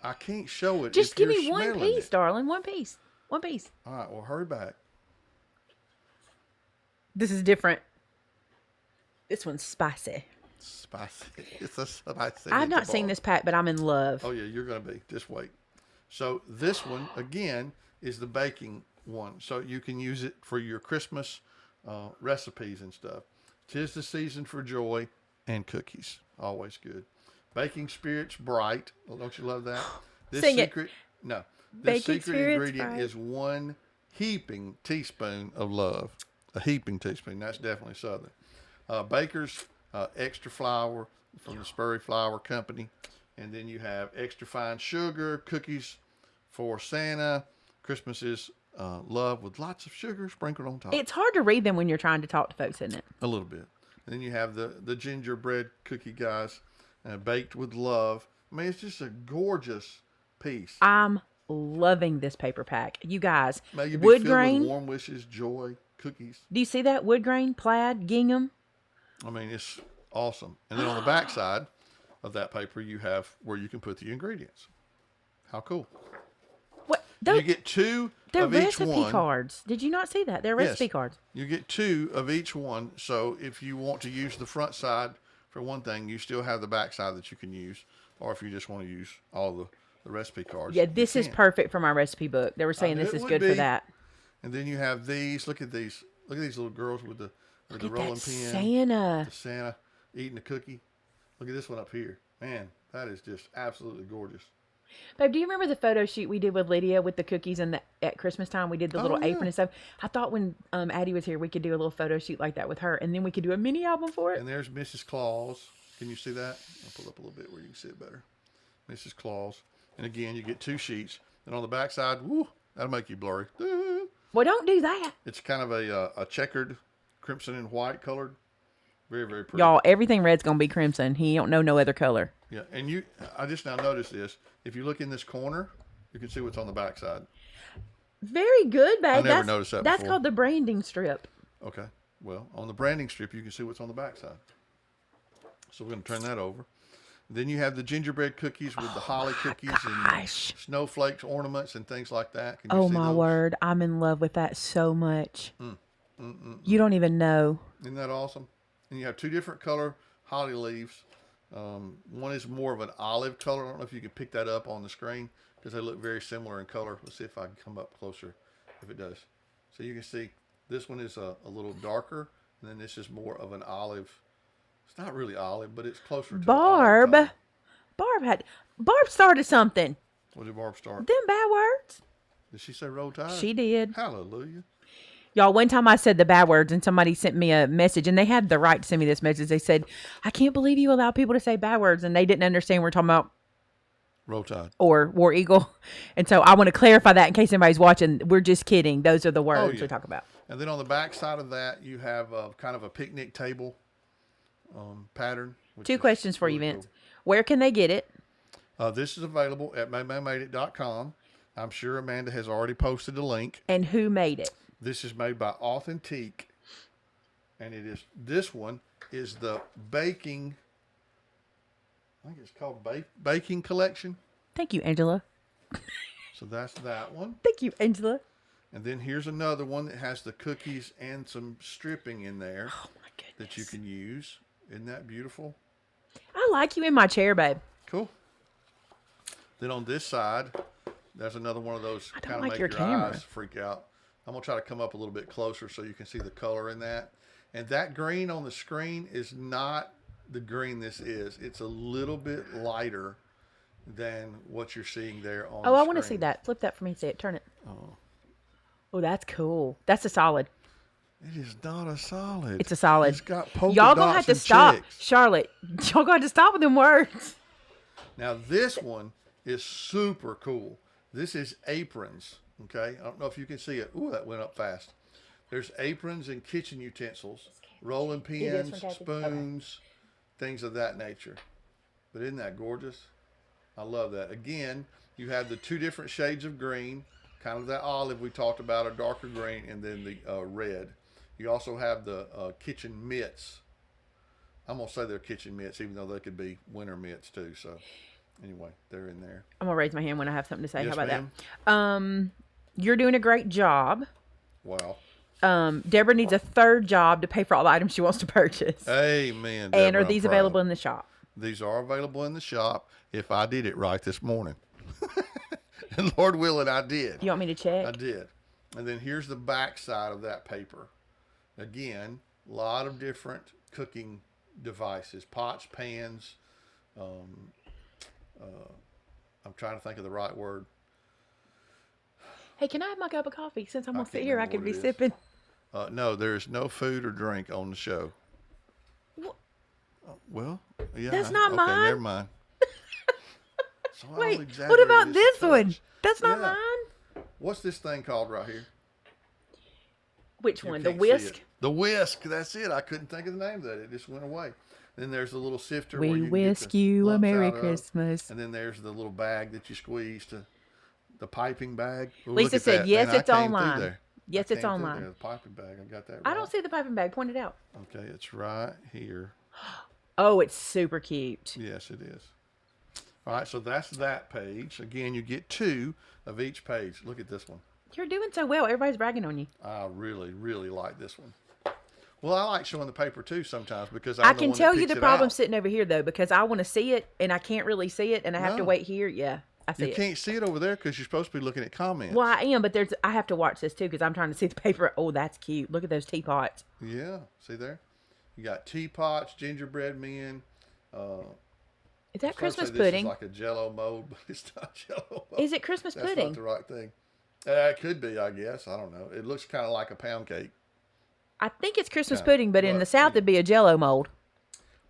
I can't show it. Just if give you're me one smelling piece, it. darling. One piece. One piece. All right, well, hurry back. This is different. This one's spicy. Spicy. It's a spicy. I've not seen this pack, but I'm in love. Oh yeah, you're gonna be. Just wait. So this one again is the baking one. So you can use it for your Christmas recipes and stuff. 'Tis the season for joy and cookies. Always good. Baking spirits bright. Oh, don't you love that? This Sing it. secret. No. This Baking secret spirits ingredient bright. is 1 heaping teaspoon of love. A heaping teaspoon. That's definitely Southern. Baker's extra flour from the Spurry Flour Company. And then you have extra fine sugar, cookies for Santa. Christmas is love with lots of sugar sprinkled on top. It's hard to read them when you're trying to talk to folks, isn't it? A little bit. And then you have the gingerbread cookie guys, baked with love. I mean, it's just a gorgeous piece. I'm loving this paper pack. You guys, May you be wood filled grain. with warm wishes, joy, cookies. Do you see that? Wood grain, plaid, gingham. I mean, it's awesome. And then on the back side of that paper, you have where you can put the ingredients. How cool. What? You get 2 They're of each recipe one. cards. Did you not see that? They're recipe Yes. cards. You get 2 of each one. So if you want to use the front side for one thing, you still have the back side that you can use. Or if you just want to use all the recipe cards. Yeah, you this is can. perfect for my recipe book. They were saying knew this it is would good for be. that. And then you have these. Look at these. Look at these little girls with the Look rolling at that pin. Santa. The Santa eating a cookie. Look at this one up here. Man, that is just absolutely gorgeous. Babe, do you remember the photo shoot we did with Lydia with the cookies and at Christmas time? We did the little yeah. apron and stuff. I thought when Addie was here, we could do a little photo shoot like that with her, and then we could do a mini album for it. And there's Mrs. Claus. Can you see that? I'll pull up a little bit where you can see it better. Mrs. Claus. And again, you get 2 sheets. And on the back side, woo, that'll make you blurry. Well, don't do that. It's kind of a checkered crimson and white colored. Very, very pretty. Y'all, everything red's going to be crimson. He don't know no other color. Yeah, and I just now noticed this. If you look in this corner, you can see what's on the back side. Very good, babe. I never noticed that That's before. called the branding strip. Okay. Well, on the branding strip, you can see what's on the back side. So we're going to turn that over. Then you have the gingerbread cookies with the holly cookies and snowflakes, ornaments, and things like that. Can you Oh, see my those? word. I'm in love with that so much. You don't even know. Isn't that awesome? And you have 2 different color holly leaves. One is more of an olive color. I don't know if you can pick that up on the screen because they look very similar in color. Let's see if I can come up closer if it does. So you can see this one is a little darker, and then this is more of an olive. It's not really olive, but it's closer to an olive Barb. color. Barb started something. What did Barb start? Them bad words. Did she say roll tide? She did. Hallelujah. Y'all, one time I said the bad words and somebody sent me a message, and they had the right to send me this message. They said, I can't believe you allow people to say bad words, and they didn't understand we're talking about Roll tide. or War Eagle. And so I want to clarify that in case anybody's watching. We're just kidding. Those are the words yeah. we talk about. And then on the back side of that, you have kind of a picnic table pattern. which 2 is questions for you, really Vince. Where can they get it? cool. This is available at maymaymadeit.com. I'm sure Amanda has already posted a link. And who made it? This is made by Authentic, and this one is the baking. I think it's called Baking Collection. Thank you, Angela. So that's that one. Thank you, Angela. And then here's another one that has the cookies and some stripping in there Oh, my goodness. that you can use. Isn't that beautiful? I like you in my chair, babe. Cool. Then on this side, there's another one of those I don't kind of like make your your camera. eyes freak out. I'm going to try to come up a little bit closer so you can see the color in that. And that green on the screen is not the green this is. It's a little bit lighter than what you're seeing there on the Oh, I screen. want to see that. Flip that for me. See it. Turn it. Oh, that's cool. That's a solid. It is not a solid. It's a solid. It's got polka Y'all dots gonna have to and stop, checks. Charlotte. Y'all gonna have to stop with them words. Now this one is super cool. This is Aprons. Okay, I don't know if you can see it. Ooh, that went up fast. There's aprons and kitchen utensils, rolling pins, spoons, things of that nature. But isn't that gorgeous? I love that. Again, you have the two different shades of green, kind of that olive we talked about, a darker green, and then the red. You also have the kitchen mitts. I'm going to say they're kitchen mitts, even though they could be winter mitts too. So anyway, they're in there. I'm gonna raise my hand when I have something to say. Yes, How about ma'am? that? You're doing a great job. Wow. Deborah needs a third job to pay for all the items she wants to purchase. Amen. And Deborah, are these I'm proud. available in the shop? These are available in the shop if I did it right this morning. And Lord willing, I did. You want me to check? I did. And then here's the back side of that paper. Again, a lot of different cooking devices, pots, pans. I'm trying to think of the right word. Hey, can I have my cup of coffee? Since I'm gonna can't sit here, I remember can what be it is. sipping. No, there's no food or drink on the show. What? Well, yeah. That's not okay, mine. Never mind. So I'll Wait, exaggerate what about just a this one? touch. That's not Yeah. mine. What's this thing called right here? Which You one? The can't see whisk? it. The whisk. That's it. I couldn't think of the name of that. It just went away. Then there's the little sifter. where We you can whisk get the you a lumps Merry out of. Christmas. And then there's the little bag that you squeeze to the piping bag. Ooh, Lisa look at said, that. yes, Man, I it's came through online. there. Yes, I it's came through online. there. The piping bag. I got that right. I don't see the piping bag. Point it out. Okay, it's right here. Oh, it's super cute. Yes, it is. All right, so that's that page. Again, you get two of each page. Look at this one. You're doing so well. Everybody's bragging on you. I really, really like this one. Well, I like showing the paper too sometimes because I I'm the can one tell that you picks the it problem out. sitting over here, though, because I want to see it, and I can't really see it, and I have to No. wait here. Yeah, I see You it. can't see it over there because you're supposed to be looking at comments. Well, I am, but I have to watch this, too, because I'm trying to see the paper. Oh, that's cute. Look at those teapots. Yeah, see there? You got teapots, gingerbread men. Is that I was Christmas gonna say pudding? This is like a Jello mold, but it's not Jello mold. Is it Christmas That's pudding? not the right thing. It could be, I guess. I don't know. It looks kind of like a pound cake. I think it's Christmas Kinda, pudding, but in but, the South, yeah. it'd be a Jello mold.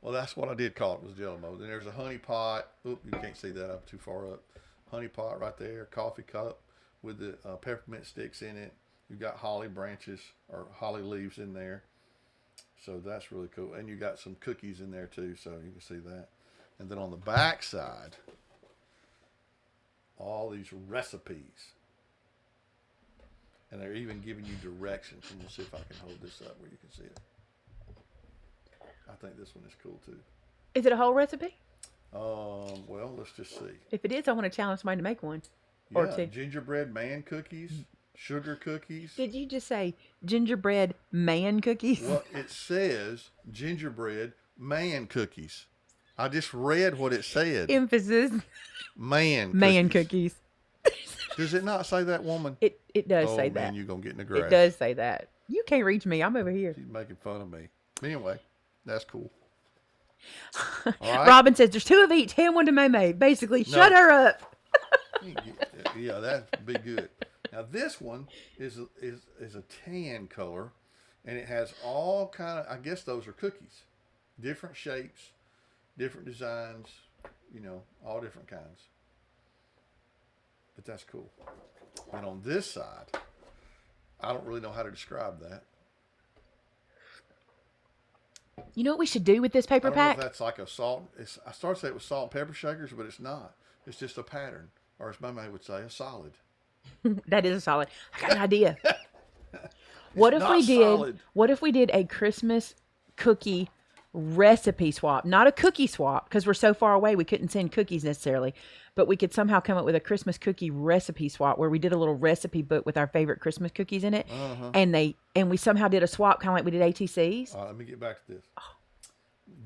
Well, that's what I did call it, was Jello mold. Then there's a honey pot. Oop, you can't see that. I'm too far up. Honey pot right there. Coffee cup with the peppermint sticks in it. You've got holly branches or holly leaves in there. So that's really cool. And you got some cookies in there too, so you can see that. And then on the back side, all these recipes. And they're even giving you directions. And we'll see if I can hold this up where you can see it. I think this one is cool too. Is it a whole recipe? Well, let's just see. If it is, I want to challenge somebody to make one. Or Yeah, two. gingerbread man cookies, sugar cookies. Did you just say gingerbread man cookies? Well, it says gingerbread man cookies. I just read what it said. Emphasis. Man Cookies. Does it not say that, woman? It does say man, that. you're going to get in the grass. It does say that. You can't reach me. I'm over here. She's making fun of me. Anyway, that's cool. All right. Robin says there's two of each. Hand one to Maymay. Basically, shut her up. Yeah, that'd be good. Now this one is a tan color, and it has all kind of. I guess those are cookies, different shapes, different designs. You know, all different kinds. But that's cool. And on this side, I don't really know how to describe that. You know what we should do with this paper I don't know pack? if that's like a salt. I started to say it was salt and pepper shakers, but it's not. It's just a pattern, or as my mate would say, a solid. That is a solid. I got an idea. What if not we did? solid. What if we did a Christmas cookie recipe swap? Not a cookie swap because we're so far away we couldn't send cookies necessarily, but we could somehow come up with a Christmas cookie recipe swap where we did a little recipe book with our favorite Christmas cookies in it, and we somehow did a swap kind of like we did ATCs. All right, let me get back to this.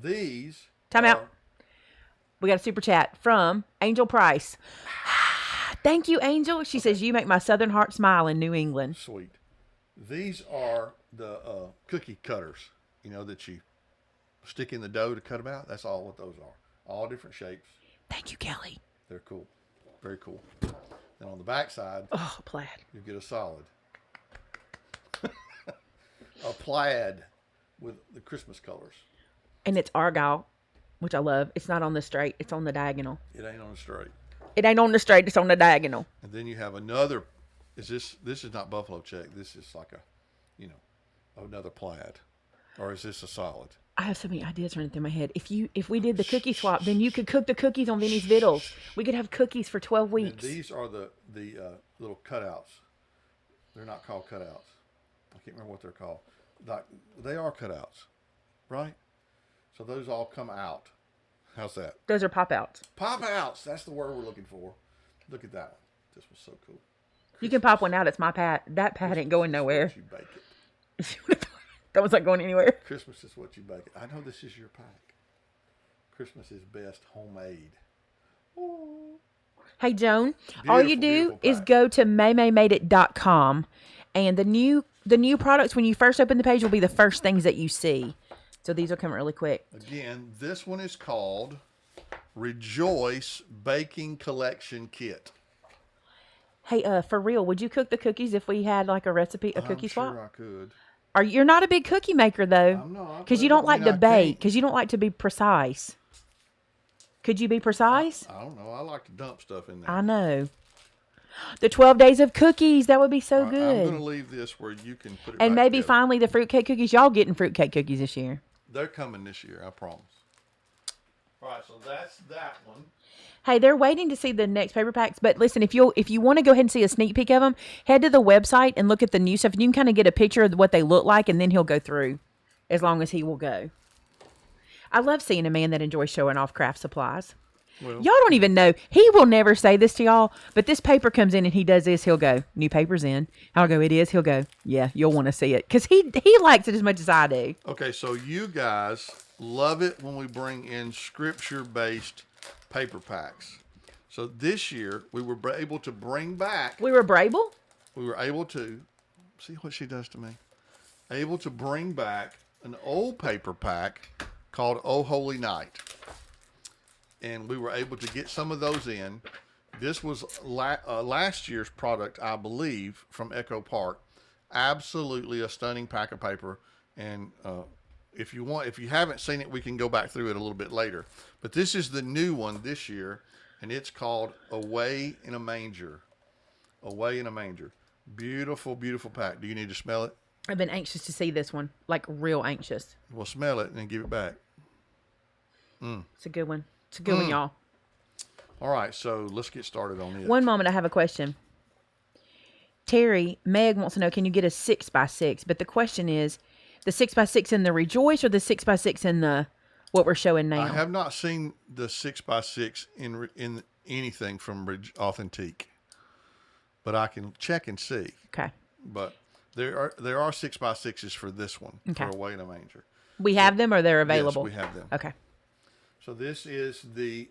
These. Time out. We got a super chat from Angel Price. Thank you, Angel. She says, you make my southern heart smile in New England. Sweet. These are the cookie cutters, you know, that you stick in the dough to cut them out. That's all what those are. All different shapes. Thank you, Kelly. They're cool. Very cool. Then on the back side, Oh, plaid. you get a solid. A plaid with the Christmas colors. And it's argyle, which I love. It's not on the straight. It's on the diagonal. It ain't on the straight. It ain't on the straight. It's on the diagonal. And then you have another. This is not buffalo check. This is like another plaid, or is this a solid? I have so many ideas running through my head. If we did the cookie swap, then you could cook the cookies on Vinny's Vittles. We could have cookies for 12 And weeks. these are the little cutouts. They're not called cutouts. I can't remember what they're called. Like, they are cutouts, right? So those all come out. How's that? Those are pop outs. Pop outs. That's the word we're looking for. Look at that one. This was so cool. You can pop one out. It's my pad. That pad ain't going nowhere. You bake it. That was not going anywhere. Christmas is what you bake it. I know this is your pack. Christmas is best homemade. Ooh. Hey, Joan, all you do is pack. go to MaymayMadeIt.com, and the new products, when you first open the page, will be the first things that you see. So these will come really quick. Again, this one is called Rejoice Baking Collection Kit. Hey, for real, would you cook the cookies if we had like a recipe, a cookie swap? I'm sure I could. You're not a big cookie maker though? I'm not. Because you don't like to bake. Because you don't like to be precise. Could you be precise? I don't know. I like to dump stuff in there. I know. The 12 days of cookies. That would be so I'm good. going to leave this where you can put it And back maybe together. finally the fruitcake cookies. Y'all getting fruitcake cookies this year. They're coming this year, I promise. All right, so that's that one. Hey, they're waiting to see the next paper packs. But listen, if you want to go ahead and see a sneak peek of them, head to the website and look at the new stuff. And you can kind of get a picture of what they look like, and then he'll go through as long as he will go. I love seeing a man that enjoys showing off craft supplies. Well, Y'all don't even know. He will never say this to y'all, but this paper comes in and he does this. He'll go, new paper's in. I'll go, it is. He'll go, yeah, you'll want to see it. Because he likes it as much as I do. okay, so you guys love it when we bring in scripture-based paper packs. So this year, we were able to bring back... We were Brable? We were able to... See what she does to me? Able to bring back an old paper pack called Oh Holy Night. And we were able to get some of those in. This was last year's product, I believe, from Echo Park. Absolutely a stunning pack of paper. And if you haven't seen it, we can go back through it a little bit later. But this is the new one this year, and it's called Away in a Manger. Away in a Manger. Beautiful, beautiful pack. Do you need to smell it? I've been anxious to see this one, like real anxious. Well, smell it and then give it back. It's a good one. It's a good one, y'all. All right, so let's get started on it. One moment, I have a question. Meg wants to know, can you get a 6x6? But the question is, the 6x6 in the Rejoice or the 6x6 in the what we're showing now? I have not seen the 6x6 in anything from Authentique, but I can check and see. Okay. But there are 6x6s for this one, Okay. for Away in a Manger. We have them or they're available? Yes, we have them. Okay. So this is the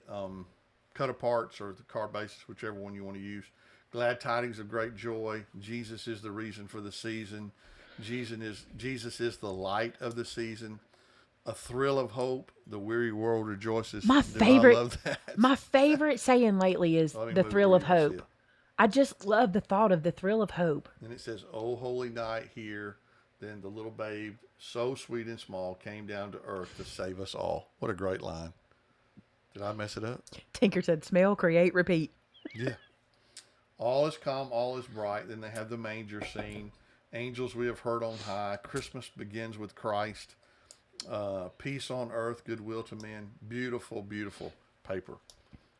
cut aparts or the card bases, whichever one you want to use. Glad tidings of great joy. Jesus is the reason for the season. Jesus is the light of the season. A thrill of hope. The weary world rejoices. My Do favorite, I love that? my favorite saying lately is Let me the move thrill where of you can see hope. it. I just love the thought of the thrill of hope. And it says, "Oh, holy night here." Then the little babe, so sweet and small, came down to earth to save us all. What a great line. Did I mess it up? Tinker said, smell, create, repeat. Yeah. All is calm, all is bright. Then they have the manger scene. Angels we have heard on high. Christmas begins with Christ. Peace on earth, goodwill to men. Beautiful, beautiful paper.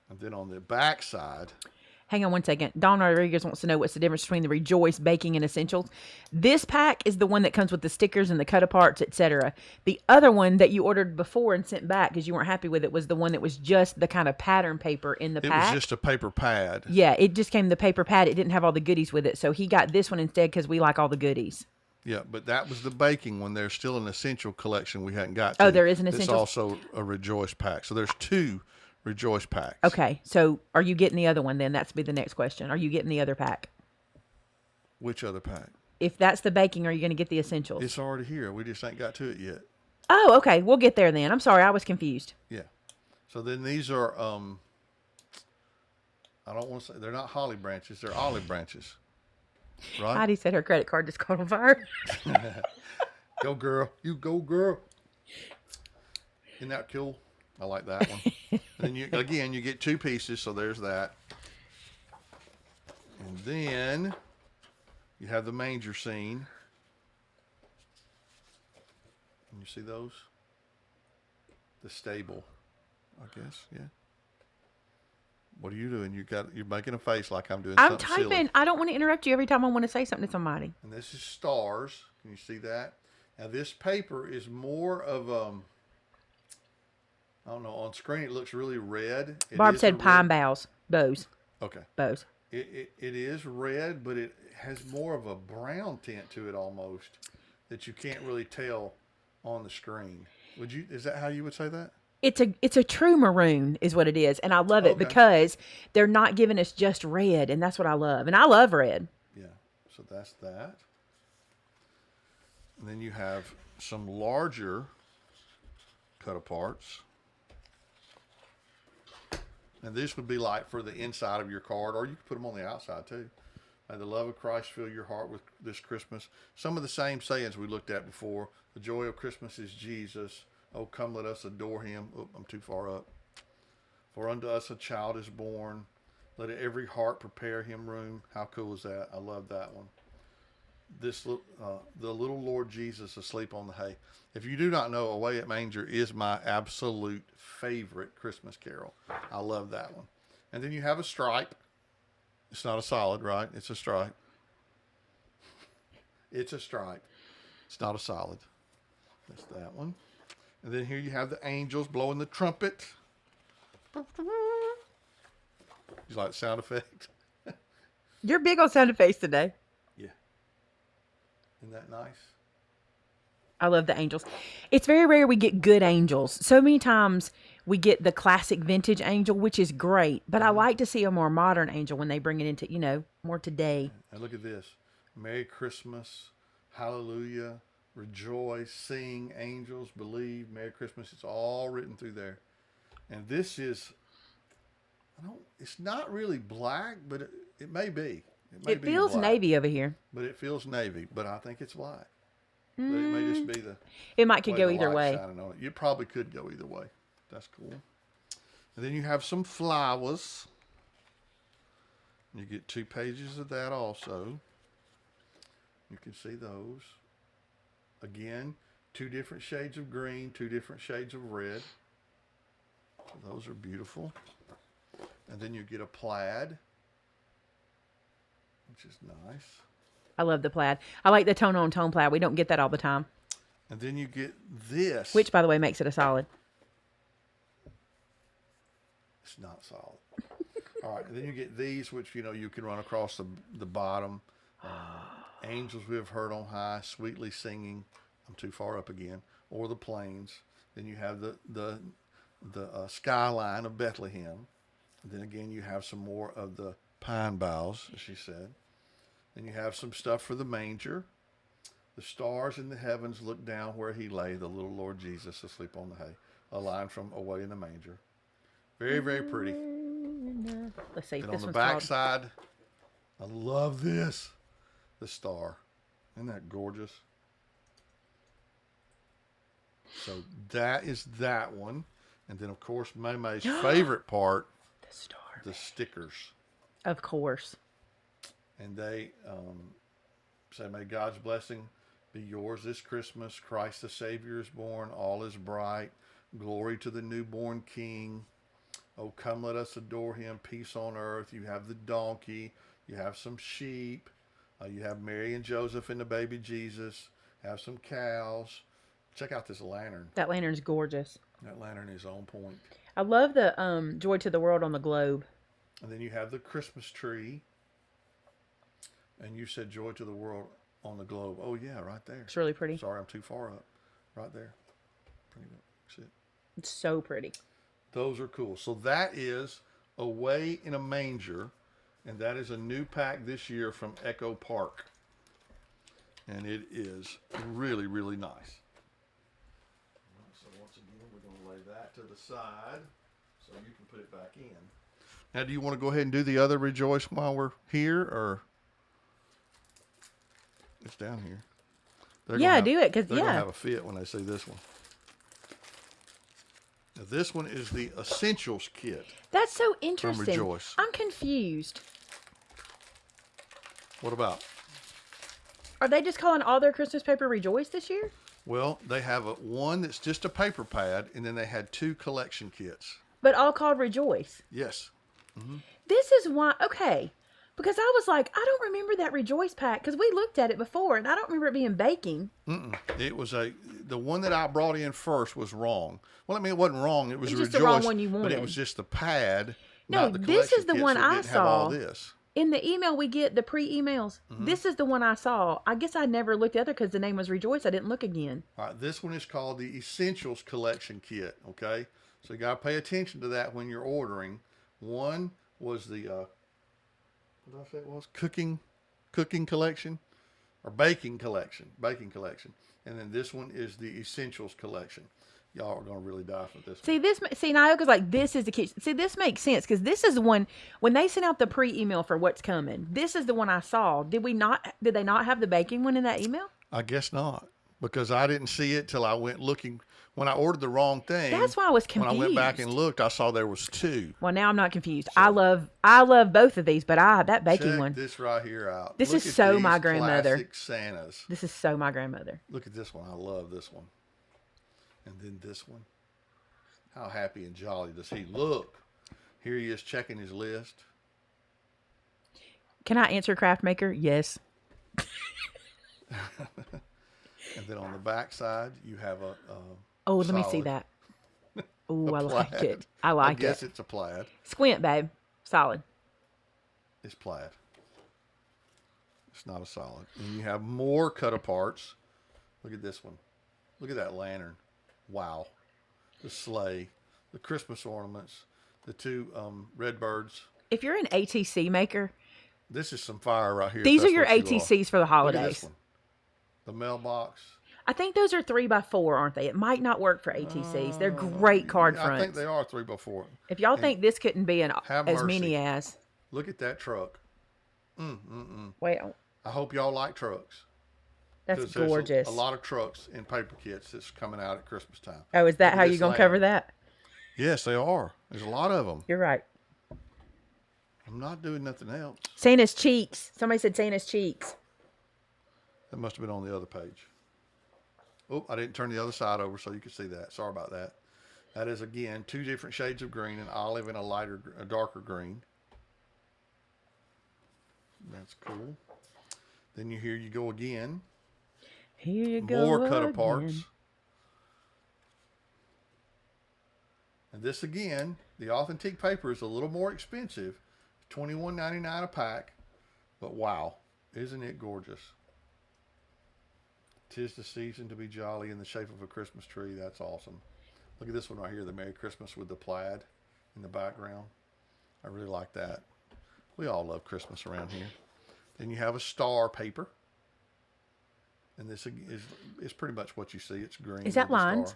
And then on the back side... Hang on one second. Don Rodriguez wants to know what's the difference between the Rejoice Baking and Essentials. This pack is the one that comes with the stickers and the cut aparts, etc. The other one that you ordered before and sent back because you weren't happy with it was the one that was just the kind of pattern paper in the pack. It was just a paper pad. Yeah, it just came the paper pad. It didn't have all the goodies with it. So he got this one instead because we like all the goodies. Yeah, but that was the baking one. There's still an essential collection we hadn't got to. Oh, there is an It's essential? also a Rejoice pack. So there's 2 Rejoice packs. Okay, so are you getting the other one then? That's be the next question. Are you getting the other pack? Which other pack? If that's the baking, are you going to get the essentials? It's already here. We just ain't got to it yet. Oh, okay. We'll get there then. I'm sorry. I was confused. Yeah. So then these are, I don't want to say, they're not holly branches. They're olive branches. right? Heidi said her credit card just caught on fire. Go girl, you go girl. Isn't that cool? I like that one. And then you get 2 pieces, so there's that. And then you have the manger scene. Can you see those? The stable, I guess, yeah. What are you doing? You're making a face like I'm doing I'm something typing. silly. I don't want to interrupt you every time I want to say something to somebody. And this is stars. Can you see that? Now this paper is more of I don't know. On screen it looks really red. Barb said pine bows. Bows. Okay. Bows. It is red, but it has more of a brown tint to it almost that you can't really tell on the screen. Is that how you would say that? It's a true maroon is what it is. And I love it because they're not giving us just red. And that's what I love. And I love red. Yeah. So that's that. And then you have some larger cut aparts. And this would be like for the inside of your card, or you could put them on the outside too. May the love of Christ fill your heart with this Christmas. Some of the same sayings we looked at before. The joy of Christmas is Jesus. Oh, come let us adore him. Oh, I'm too far up. For unto us a child is born. Let every heart prepare him room. How cool is that? I love that one. The little Lord Jesus asleep on the hay. If you do not know, Away at Manger is my absolute favorite Christmas carol. I love that one. And then you have a stripe. It's not a solid, right? It's a stripe. It's a stripe. It's not a solid. That's that one. And then here you have the angels blowing the trumpet. You like the sound effect? You're big on sound effects today. Yeah. Isn't that nice? I love the angels. It's very rare we get good angels. So many times we get the classic vintage angel, which is great. But I like to see a more modern angel when they bring it into, more today. And look at this. Merry Christmas. Hallelujah. Rejoice. Sing. Angels. Believe. Merry Christmas. It's all written through there. And this is, it's not really black, but it may be. It feels black, navy over here. But it feels navy. But I think it's black. But it may just be the. It could go the either way. On it. You probably could go either way. That's cool. And then you have some flowers. You get 2 pages of that also. You can see those. Again, 2 different shades of green, 2 different shades of red. So those are beautiful. And then you get a plaid, which is nice. I love the plaid. I like the tone-on-tone plaid. We don't get that all the time. And then you get this. Which, by the way, makes it a solid. It's not solid. All right. And then you get these, which, you can run across the bottom. Angels we have heard on high, sweetly singing. I'm too far up again. Or the plains. Then you have the skyline of Bethlehem. And then again, you have some more of the pine boughs, as she said. Then you have some stuff for the manger. The stars in the heavens look down where he lay, the little Lord Jesus asleep on the hay. A line from Away in the Manger. Very, very pretty. Let's see. And This on the one's back called... side, I love this. The star. Isn't that gorgeous? So that is that one. And then, of course, Maymay's favorite part, the star. The stickers. Of course. And they say, may God's blessing be yours this Christmas. Christ the Savior is born. All is bright. Glory to the newborn King. Oh, come let us adore him. Peace on earth. You have the donkey. You have some sheep. You have Mary and Joseph and the baby Jesus. Have some cows. Check out this lantern. That lantern's gorgeous. That lantern is on point. I love the Joy to the World on the globe. And then you have the Christmas tree. And you said Joy to the World on the globe. Oh, yeah, right there. It's really pretty. Sorry, I'm too far up. Right there. Bring it up. See it? It's so pretty. Those are cool. So that is Away in a Manger. And that is a new pack this year from Echo Park. And it is really, really nice. So once again, we're going to lay that to the side so you can put it back in. Now, do you want to go ahead and do the other Rejoice while we're here, or? It's down here. They're Yeah, gonna do it, 'cause they're gonna yeah. have a fit when they see this one. Now, this one is the Essentials Kit. That's so From interesting. Rejoice. I'm confused. What about? Are they just calling all their Christmas paper Rejoice this year? Well, they have one that's just a paper pad, and then they had 2 collection kits. But all called Rejoice. Yes. This is why, okay. Because I was like, I don't remember that Rejoice pack, because we looked at it before, and I don't remember it being baking. It was the one that I brought in first was wrong. Well, I mean, it wasn't wrong. It was It's just Rejoice, the wrong one you but wanted. it was just the pad. No, not the this is collection the kit, one so it I didn't have all saw. this. In the email we get, the pre-emails, this is the one I saw. I guess I never looked at the other because the name was Rejoice. I didn't look again. All right, this one is called the Essentials Collection Kit. Okay, so you got to pay attention to that when you're ordering. One was the what did I say it was? Cooking collection or baking collection, and then this one is the Essentials Collection. Y'all are gonna really die for this. See, Nyoka's like, this is the kitchen. See, this makes sense because this is the one when they sent out the pre-email for what's coming. This is the one I saw. Did they not have the baking one in that email? I guess not, because I didn't see it till I went looking. When I ordered the wrong thing, That's why I was confused. When I went back and looked, I saw there was 2. Well, now I'm not confused. I love both of these, but that baking Check one. this right here out. This Look is at so these my grandmother. Classic Santas. This is so my grandmother. Look at this one. I love this one. And then this one. How happy and jolly does he look? Here he is checking his list. Can I answer Craft Maker? Yes. And then on the back side, you have a Oh, let me see solid- that. Oh, I like plaid. it. I like I guess it. it's a plaid. Squint, babe. Solid. It's plaid. It's not a solid. And you have more cut aparts. Look at this one. Look at that lantern. Wow. The sleigh, the Christmas ornaments, the 2 red birds. If you're an ATC maker, This is some fire right here. these are That's your what you ATCs for the Look at holidays. this one. The mailbox. I think those are 3x4, aren't they? It might not work for ATCs. They're great card I fronts. think they are 3x4. If y'all think this couldn't be Have as mercy. many as. Look at that truck. Wait, I hope y'all like trucks. that's 'Cause there's gorgeous. A lot of trucks in paper kits that's coming out at Christmas time. Oh, is that Look at how this you're going to lamp. cover that? Yes, they are. There's a lot of them. You're right. I'm not doing nothing else. Santa's cheeks. Somebody said Santa's cheeks. That must have been on the other page. Oh, I didn't turn the other side over so you could see that. Sorry about that. That is, again, 2 different shades of green, an olive and a darker green. That's cool. Then here you go again. Here you go. More cut again. aparts. And this again, the authentic paper is a little more expensive. $21.99 a pack. But wow, isn't it gorgeous? 'Tis the season to be jolly in the shape of a Christmas tree. That's awesome. Look at this one right here, the Merry Christmas with the plaid in the background. I really like that. We all love Christmas around here. Then you have a star paper. And this is pretty much what you see. It's green. Is that with a lines?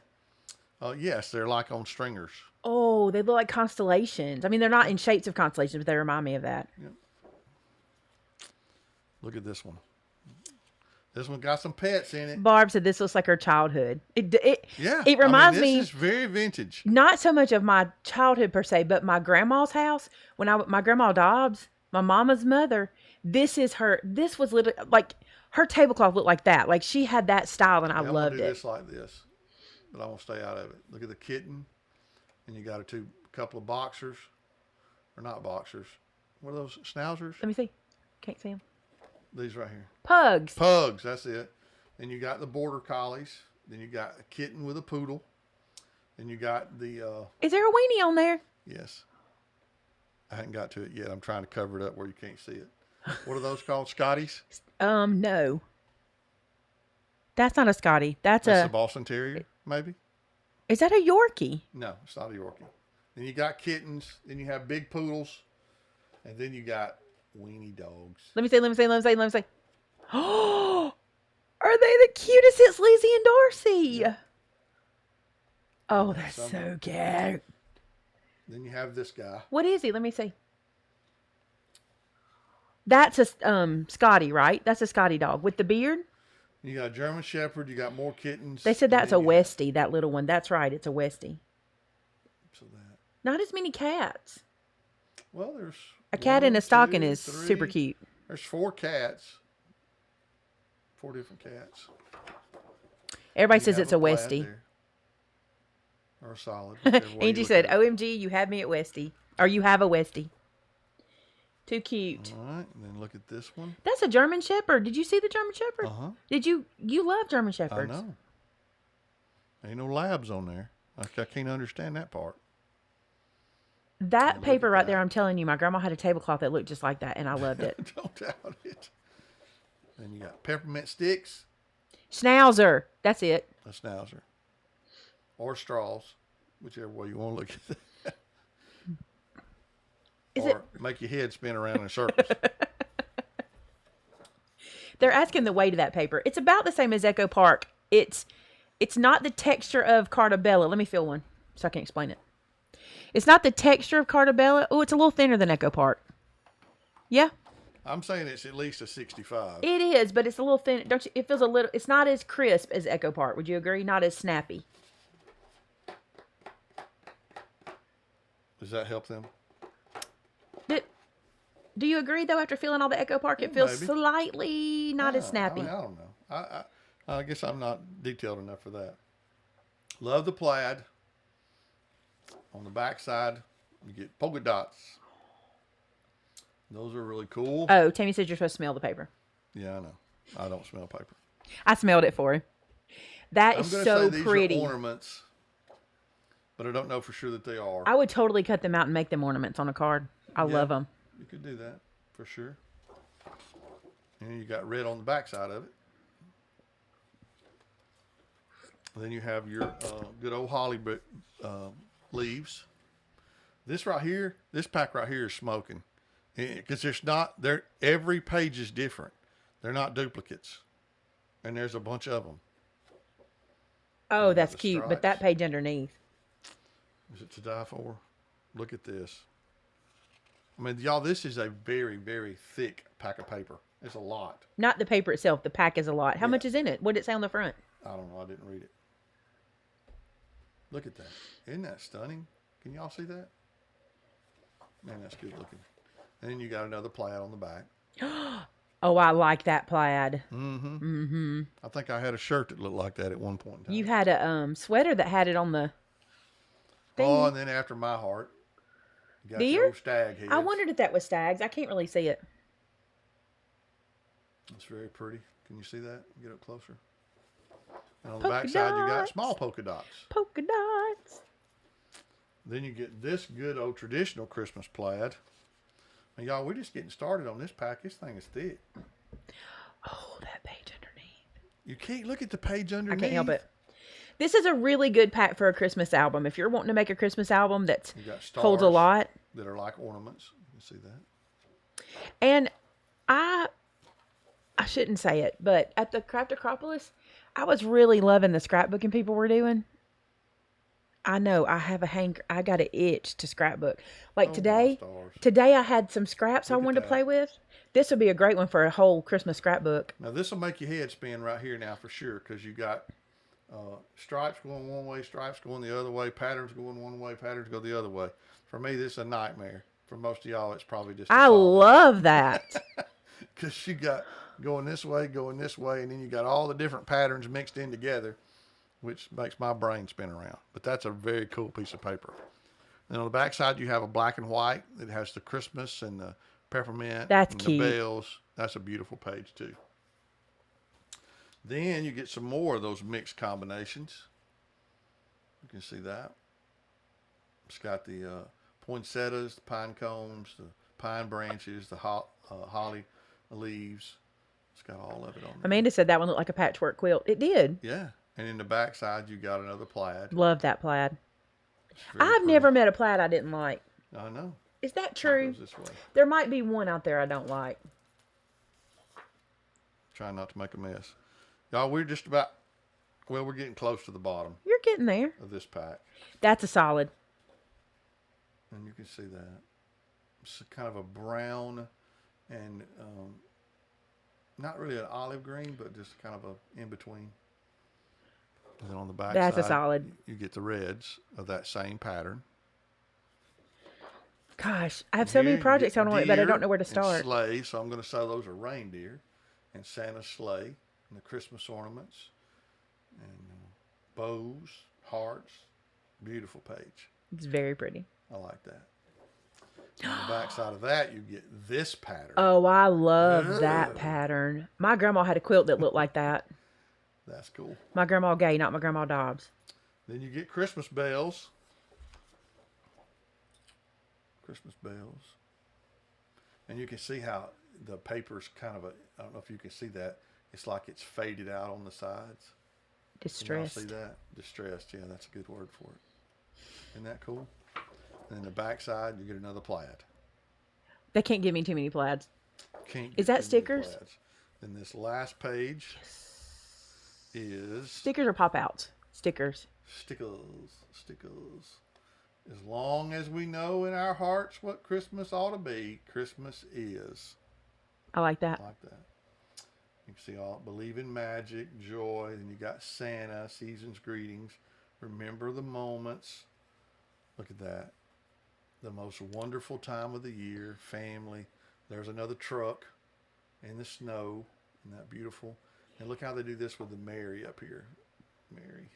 star. Yes, they're like on stringers. Oh, they look like constellations. I mean, they're not in shapes of constellations, but they remind me of that. Yep. Look at this one. This one got some pets in it. Barb said this looks like her childhood. Yeah. It reminds me. This is very vintage. Not so much of my childhood per se, but my grandma's house. My grandma Dobbs, my mama's mother. This was literally like her tablecloth looked like that. Like she had that style, and I I'm loved gonna do it. this like this, but I won't stay out of it. Look at the kitten, and you got a couple of boxers, or not boxers. What are those, schnauzers? Let me see. Can't see them. These right here. Pugs. Pugs. That's it. Then you got the border collies. Then you got a kitten with a poodle. Then you got the. Is there a weenie on there? Yes. I hadn't got to it yet. I'm trying to cover it up where you can't see it. What are those called? Scotties? No. That's not a Scotty. That's a Boston Terrier, maybe? Is that a Yorkie? No, it's not a Yorkie. Then you got kittens. Then you have big poodles. And then you got weenie dogs. Let me see. Oh, are they the cutest? It's Lizzie and Darcy. Yeah. Oh, they're so cute. Then you have this guy. What is he? Let me see. That's a Scotty, right? That's a Scotty dog with the beard. You got German Shepherd. You got more kittens. They said and that's then a you have- Westie, that little one. That's right, it's a Westie. So that. Not as many cats. Well, there's A cat in one, a stocking two, is super three. cute. There's 4 cats. 4 different cats. Everybody You says have it's a plaid Westie. there. Or a solid. whichever way you Angie look said, at it. OMG, you have me at Westie. Or you have a Westie. Too cute. All right, and then look at this one. That's a German Shepherd. Did you see the German Shepherd? Uh-huh. Did you love German I Shepherds? know. Ain't no labs on there. I can't understand that part. That look paper at right that. there, I'm telling you, my grandma had a tablecloth that looked just like that, and I loved it. Don't doubt it. Then you got peppermint sticks, Schnauzer. That's it. a schnauzer, or straws, whichever way you want to look at it. Is or make your head spin around in circles. They're asking the weight of that paper. It's about the same as Echo Park. It's not the texture of Cartabella. Let me feel one so I can explain it. It's not the texture of Cartabella. Oh, it's a little thinner than Echo Park. Yeah, I'm saying it's at least a 65. it is, but it's a little thin. Don't you? It feels a little. It's not as crisp as Echo Park. Would you agree? Not as snappy. Does that help them? Do you agree though? After feeling all the Echo Park, it feels Maybe. slightly not as snappy. I don't know. I guess I'm not detailed enough for that. Love the plaid. On the back side, you get polka dots. Those are really cool. Oh, Tammy said you're supposed to smell the paper. Yeah, I know. I don't smell paper. I smelled it for him. That is I'm so say these pretty. are ornaments, but I don't know for sure that they are. I would totally cut them out and make them ornaments on a card. I love them. You could do that for sure. And you got red on the back side of it. And then you have your good old holly leaves. This right here, this pack right here is smoking, because every page is different. They're not duplicates, and there's a bunch of them. Oh, that's the cute. But that stripes. page underneath. Is it to die for? Look at this. I mean, y'all, this is a very, very thick pack of paper. It's a lot. Not the paper itself. The pack is a lot. How Yeah. much is in it? What did it say on the front? I don't know. I didn't read it. Look at that. Isn't that stunning? Can y'all see that? Man, that's good looking. And then you got another plaid on the back. Oh, I like that plaid. Mm-hmm. Mm-hmm. I think I had a shirt that looked like that at one point in time. You had a sweater that had it on the thing. Oh, and then after my heart, you got Deer? your old stag heads. I wondered if that was stags. I can't really see it. It's very pretty. Can you see that? Get up closer. And on the Polka back side, you got dots. small polka dots. Polka dots. Then you get this good old traditional Christmas plaid. And y'all, we're just getting started on this pack. This thing is thick. Oh, that page underneath. You can't look at the page underneath. I can't help it. This is a really good pack for a Christmas album. If you're wanting to make a Christmas album that You got holds a stars lot. that are like ornaments. You can see that. And I shouldn't say it, but at the Craft Acropolis, I was really loving the scrapbooking people were doing. I know I have I got an itch to scrapbook. Like Oh, my today stars. I had some scraps I Look at wanted to that. play with. This would be a great one for a whole Christmas scrapbook. Now, this will make your head spin right here now for sure, because you got stripes going one way, stripes going the other way, patterns going one way, patterns go the other way. For me, this is a nightmare. For most of y'all, it's probably just I love that. because you got going this way, and then you got all the different patterns mixed in together, which makes my brain spin around. But that's a very cool piece of paper. And on the back side, you have a black and white that has the Christmas and the peppermint That's and cute. the bells. That's a beautiful page, too. Then you get some more of those mixed combinations. You can see that. It's got the poinsettias, the pine cones, the pine branches, the holly leaves. It's got all of it on there. Amanda said that one looked like a patchwork quilt. It did. Yeah. And in the back side, you got another plaid. Love that plaid. It's very I've pretty. never met a plaid I didn't like. I know. Is that It true? goes this way. There might be one out there I don't like. Trying not to make a mess. Y'all, we're just about, we're getting close to the bottom You're getting there. of this pack. That's a solid. And you can see that. It's kind of a brown and not really an olive green, but just kind of a in between. And then on the back That's a side, solid. you get the reds of that same pattern. Gosh, I have And so many here you projects get on it, but I don't deer know where to and start. sleigh. So I'm going to say those are reindeer and Santa's sleigh and the Christmas ornaments and bows, hearts. Beautiful page. It's very pretty. I like that. On the back side of that, you get this pattern. Oh, I love that pattern. My grandma had a quilt that looked like that. That's cool. My grandma Gay, not my grandma Dobbs. Then you get Christmas bells. Christmas bells. And you can see how the paper's kind of I don't know if you can see that. It's like it's faded out on the sides. Distressed. Can y'all see that? Distressed, yeah, that's a good word for it. Isn't that cool? And then the back side, you get another plaid. They can't give me too many plaids. Can't Is that stickers? Then this last page is Stickers or pop-outs? Stickers. stickers. As long as we know in our hearts what Christmas ought to be, Christmas is. I like that. Like that. You can see all believe in magic, joy. Then you got Santa, season's greetings. Remember the moments. Look at that. The most wonderful time of the year, family. There's another truck in the snow. Isn't that beautiful? And look how they do this with the Mary up here. Mary.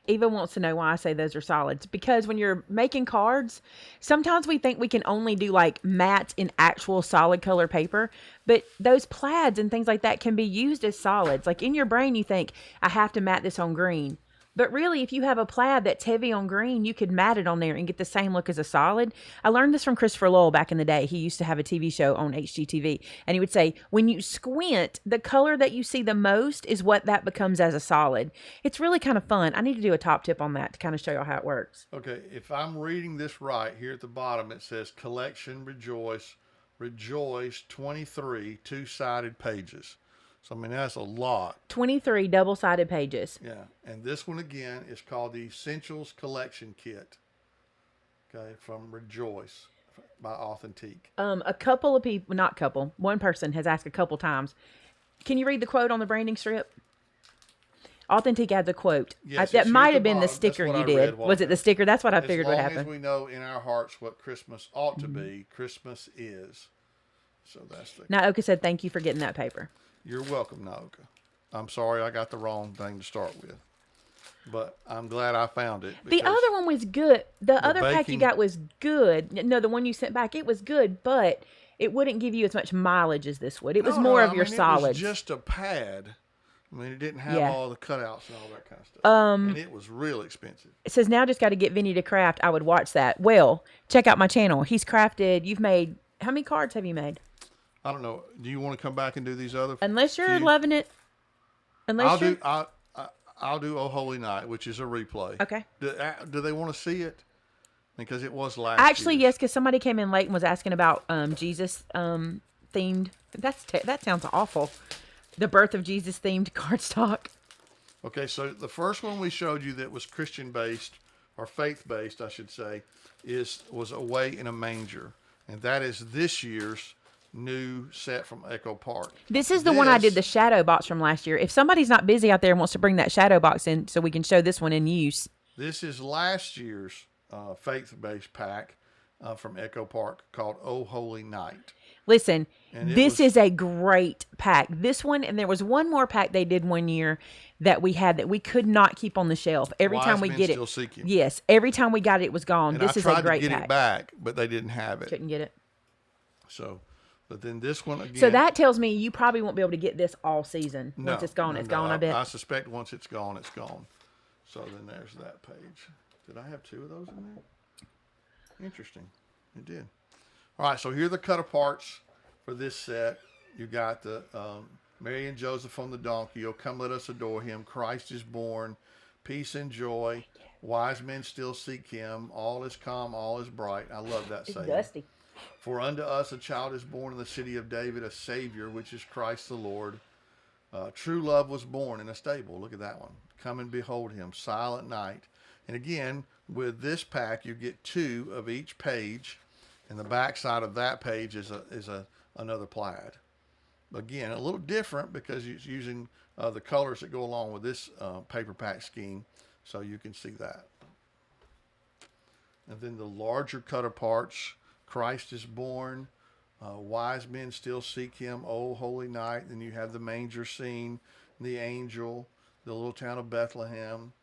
Eva wants to know why I say those are solids. Because when you're making cards, sometimes we think we can only do like mattes in actual solid color paper. But those plaids and things like that can be used as solids. Like in your brain, you think, I have to matte this on green. But really, if you have a plaid that's heavy on green, you could matte it on there and get the same look as a solid. I learned this from Christopher Lowell back in the day. He used to have a TV show on HGTV. And he would say, when you squint, the color that you see the most is what that becomes as a solid. It's really kind of fun. I need to do a top tip on that to kind of show y'all how it works. Okay, if I'm reading this right, here at the bottom it says Collection Rejoice, 23 two-sided pages. So, I mean, that's a lot. 23 double-sided pages. Yeah, and this one again is called the Essentials Collection Kit. Okay, from Rejoice by Authentique. A couple of people, not couple, one person has asked a couple times, can you read the quote on the branding strip? Authentique adds a quote. Yes, that might have been the bottom. sticker That's you what I did. read, Was it the sticker? That's what I figured would As happen. long as we know in our hearts what Christmas ought to be, Christmas is. So that's the... Naoka said, thank you for getting that paper. You're welcome, Naoka. I'm sorry I got the wrong thing to start with. But I'm glad I found it. The other one was good. The other pack you got was good. No, the one you sent back, it was good, but it wouldn't give you as much mileage as this would. It was more of your solids. It was just a pad. I mean, it didn't have all the cutouts and all that kind of stuff. And it was real expensive. It says, now just got to get Vinny to craft. I would watch that. Well, check out my channel. He's crafted. You've made, how many cards have you made? I don't know. Do you want to come back and do these other? Unless you're loving it. I'll do Oh Holy Night, which is a replay. Okay. Do they want to see it? Because it was last Actually, year's. yes, because somebody came in late and was asking about Jesus themed. That sounds awful. The birth of Jesus themed cardstock. Okay, so the first one we showed you that was Christian based or faith based, I should say, was Away in a Manger, and that is this year's new set from Echo Park. This is the one I did the shadow box from last year. If somebody's not busy out there and wants to bring that shadow box in so we can show this one in use. This is last year's faith-based pack from Echo Park called Oh Holy Night. Listen, this is a great pack. This one, and there was one more pack they did one year that we had that we could not keep on the shelf. Every time we get it, yes, every time we got it, it was gone. And this is a great pack. I tried to get it back, but they didn't have it. Couldn't get it. So, but then this one again. So that tells me you probably won't be able to get this all season. No, once it's gone, it's gone. I bet. I suspect once it's gone, it's gone. So then there's that page. Did I have two of those in there? Interesting. It did. All right, so here are the cut aparts for this set. You got the Mary and Joseph on the donkey. Oh, come let us adore him. Christ is born. Peace and joy. Wise men still seek him. All is calm, all is bright. I love that saying. Dusty. For unto us a child is born in the city of David, a Savior, which is Christ the Lord. True love was born in a stable. Look at that one. Come and behold him. Silent night. And again, with this pack, you get two of each page. And the back side of that page is a another plaid. Again, a little different because it's using the colors that go along with this paper pack scheme, so you can see that. And then the larger cut aparts, Christ is born, wise men still seek him, oh holy night. Then you have the manger scene, the angel, the little town of Bethlehem.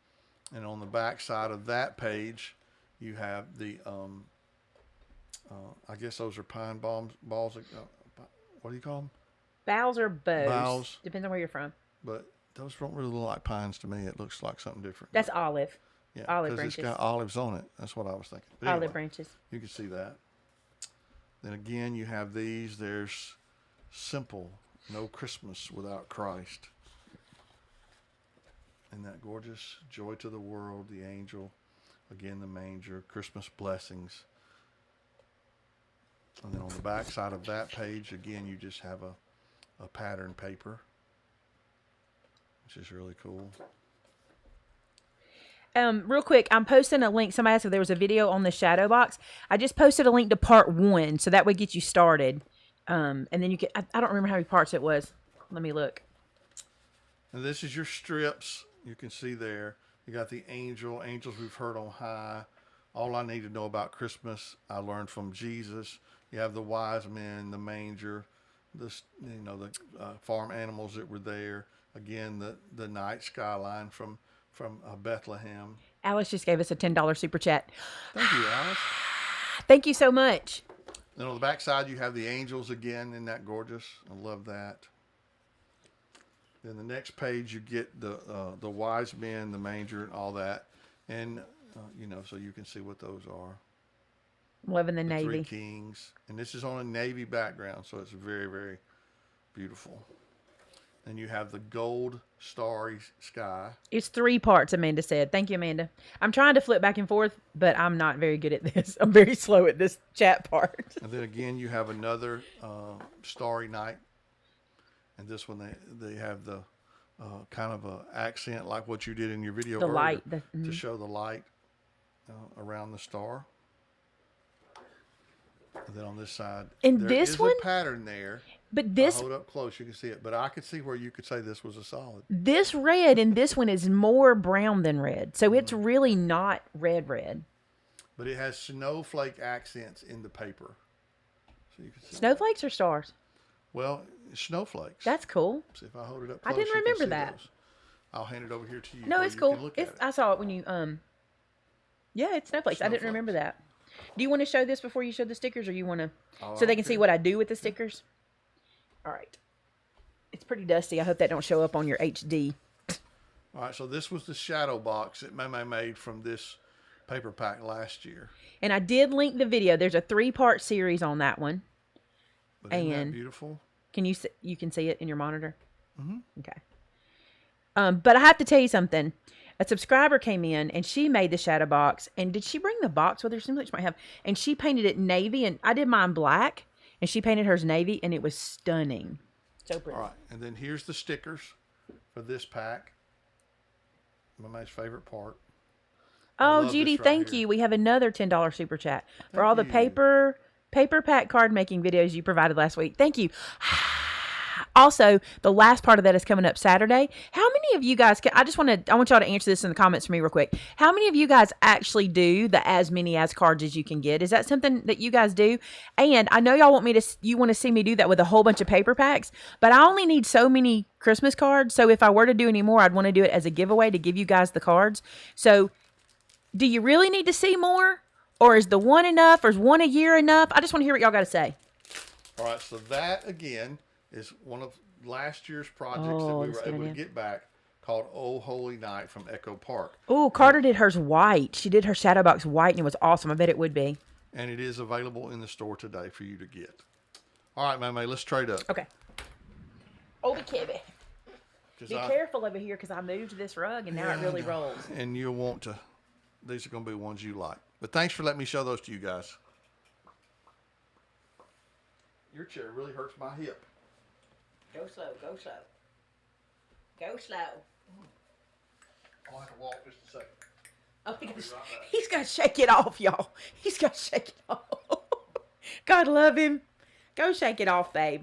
And on the back side of that page, you have the, I guess those are pine balls. What do you call them? Boughs or bows? Boughs. Depends on where you're from. But those don't really look like pines to me. It looks like something different. That's olive. Yeah, olive because branches. it's got olives on it. That's what I was thinking. But Olive anyway, branches. you can see that. Then again, you have these. There's simple, no Christmas without Christ. Isn't that gorgeous? Joy to the world, the angel. Again, the manger, Christmas blessings. And then on the back side of that page, again, you just have a pattern paper, which is really cool. Real quick, I'm posting a link. Somebody asked if there was a video on the shadow box. I just posted a link to part 1, so that would get you started. And then you can, I don't remember how many parts it was. Let me look. And this is your strips. You can see there. You got the angels we've heard on high. All I need to know about Christmas, I learned from Jesus. You have the wise men, the manger, the farm animals that were there. Again, the night skyline from Bethlehem. Alice just gave us a $10 super chat. Thank you, Alice. Thank you so much. Then on the back side, you have the angels again. Isn't that gorgeous? I love that. Then the next page, you get the wise men, the manger, and all that. And, so you can see what those are. Loving the Three navy. kings. And this is on a navy background, so it's very, very beautiful. Then you have the gold starry sky. It's 3 parts, Amanda said. Thank you, Amanda. I'm trying to flip back and forth, but I'm not very good at this. I'm very slow at this chat part. And then again, you have another starry night. And this one, they have the kind of a accent like what you did in your video The earlier, light. to show the light around the star. And then on this side, And there this is one, a pattern there. but this Hold up close, you can see it. But I could see where you could say this was a solid. this red in this one is more brown than red, so it's really not red. But it has snowflake accents in the paper. So you can see Snowflakes or stars? Well, snowflakes. That's cool. See if I hold it up I close. didn't you can remember see that. those. I'll hand it over here to you. No, where it's you cool. can look at it. I saw it when you yeah, it's snowflakes. I didn't remember that. Do you want to show this before you show the stickers, or you want to so they can see what I do with the stickers? All right. It's pretty dusty. I hope that don't show up on your HD. All right, so this was the shadow box that Maymay made from this paper pack last year. And I did link the video. There's a 3-part series on that one. But isn't that And beautiful? Can you can see it in your monitor? Mm-hmm. Okay. But I have to tell you something. A subscriber came in and she made the shadow box. And did she bring the box with her? Seems like she might have. And she painted it navy, and I did mine black, and she painted hers navy, and it was stunning. So pretty. All right, and then here's the stickers for this pack. Mamay's favorite part. Oh, Judy, thank you. We have another $10 super chat for all the paper pack card making videos you provided last week. Thank you. Also, the last part of that is coming up Saturday. How many of you guys I want y'all to answer this in the comments for me real quick. How many of you guys actually do the as many as cards as you can get? Is that something that you guys do? And I know y'all want to see me do that with a whole bunch of paper packs, but I only need so many Christmas cards. So if I were to do any more, I'd want to do it as a giveaway to give you guys the cards. So do you really need to see more? Or is the one enough? Or is one a year enough? I just want to hear what y'all got to say. All right, so that, again, is one of last year's projects that we were able to get back, called Oh Holy Night from Echo Park. Oh, Carter did hers white. She did her shadow box white, and it was awesome. I bet it would be. And it is available in the store today for you to get. All right, Maymay, let's trade up. Okay. Oh, the kibby. Be careful over here, because I moved this rug, and now it really rolls. And you'll want to... These are going to be ones you like. But thanks for letting me show those to you guys. Your chair really hurts my hip. Go slow, go slow. Go slow. I'll have to walk just a second. Oh, he's got to shake it off, y'all. He's got to shake it off. God love him. Go shake it off, babe.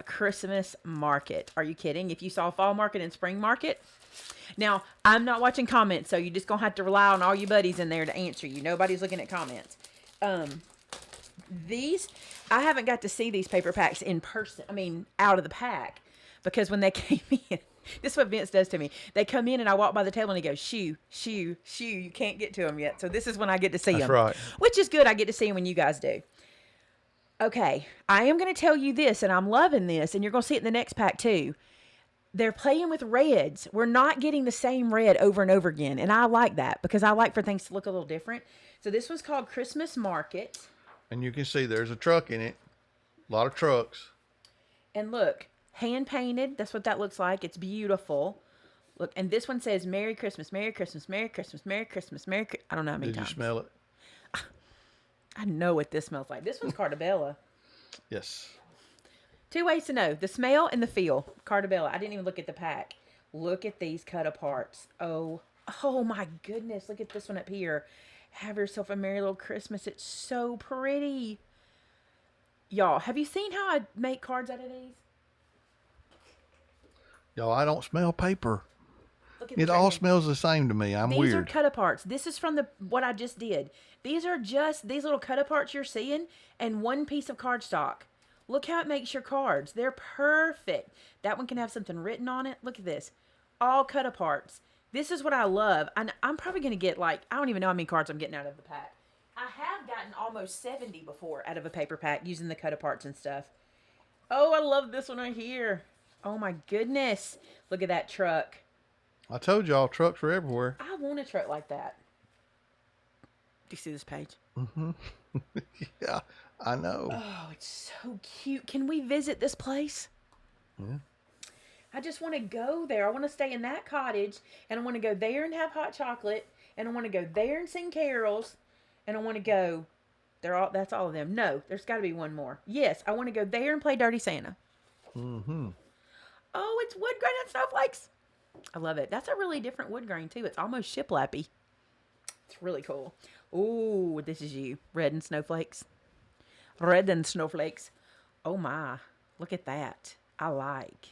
Christmas market. Are you kidding? If you saw fall market and spring market. Now, I'm not watching comments, so you're just going to have to rely on all your buddies in there to answer you. Nobody's looking at comments. These, I haven't got to see these paper packs in person. I mean, out of the pack. Because when they came in, this is what Vince does to me. They come in and I walk by the table and he goes, shoo, shoo, shoo. You can't get to them yet. So this is when I get to see them. That's right. Which is good. I get to see them when you guys do. Okay. I am going to tell you this, and I'm loving this, and you're going to see it in the next pack too. They're playing with reds. We're not getting the same red over and over again. And I like that because I like for things to look a little different. So this one's called Christmas Market. And you can see there's a truck in it. A lot of trucks. And look, hand painted. That's what that looks like. It's beautiful. Look, and this one says Merry Christmas, Merry Christmas, Merry Christmas, Merry Christmas, Merry Christmas. I don't know how many times. Did you smell it? I know what this smells like. This one's Cartabella. Yes. 2 ways to know. The smell and the feel. Cartabella. I didn't even look at the pack. Look at these cut aparts. Oh my goodness. Look at this one up here. Have yourself a merry little Christmas. It's so pretty. Y'all, have you seen how I make cards out of these? Y'all, I don't smell paper. Look at It all smells the same to me. I'm These weird. are cut aparts. This is from what I just did. These are just these little cut aparts you're seeing and one piece of cardstock. Look how it makes your cards. They're perfect. That one can have something written on it. Look at this. All cut aparts. This is what I love. And I'm probably going to get I don't even know how many cards I'm getting out of the pack. I have gotten almost 70 before out of a paper pack using the cut aparts and stuff. Oh, I love this one right here. Oh my goodness. Look at that truck. I told y'all trucks are everywhere. I want a truck like that. Do you see this page? Mm-hmm. Yeah, I know. Oh, it's so cute. Can we visit this place? Yeah. I just want to go there. I want to stay in that cottage, and I want to go there and have hot chocolate, and I want to go there and sing carols, and I want to go. That's all of them. No, there's got to be one more. Yes, I want to go there and play Dirty Santa. Mm-hmm. Oh, it's wood grain and snowflakes. I love it. That's a really different wood grain too. It's almost shiplappy. It's really cool. Ooh, this is you. Red and snowflakes. Red and snowflakes. Oh my. Look at that. I like.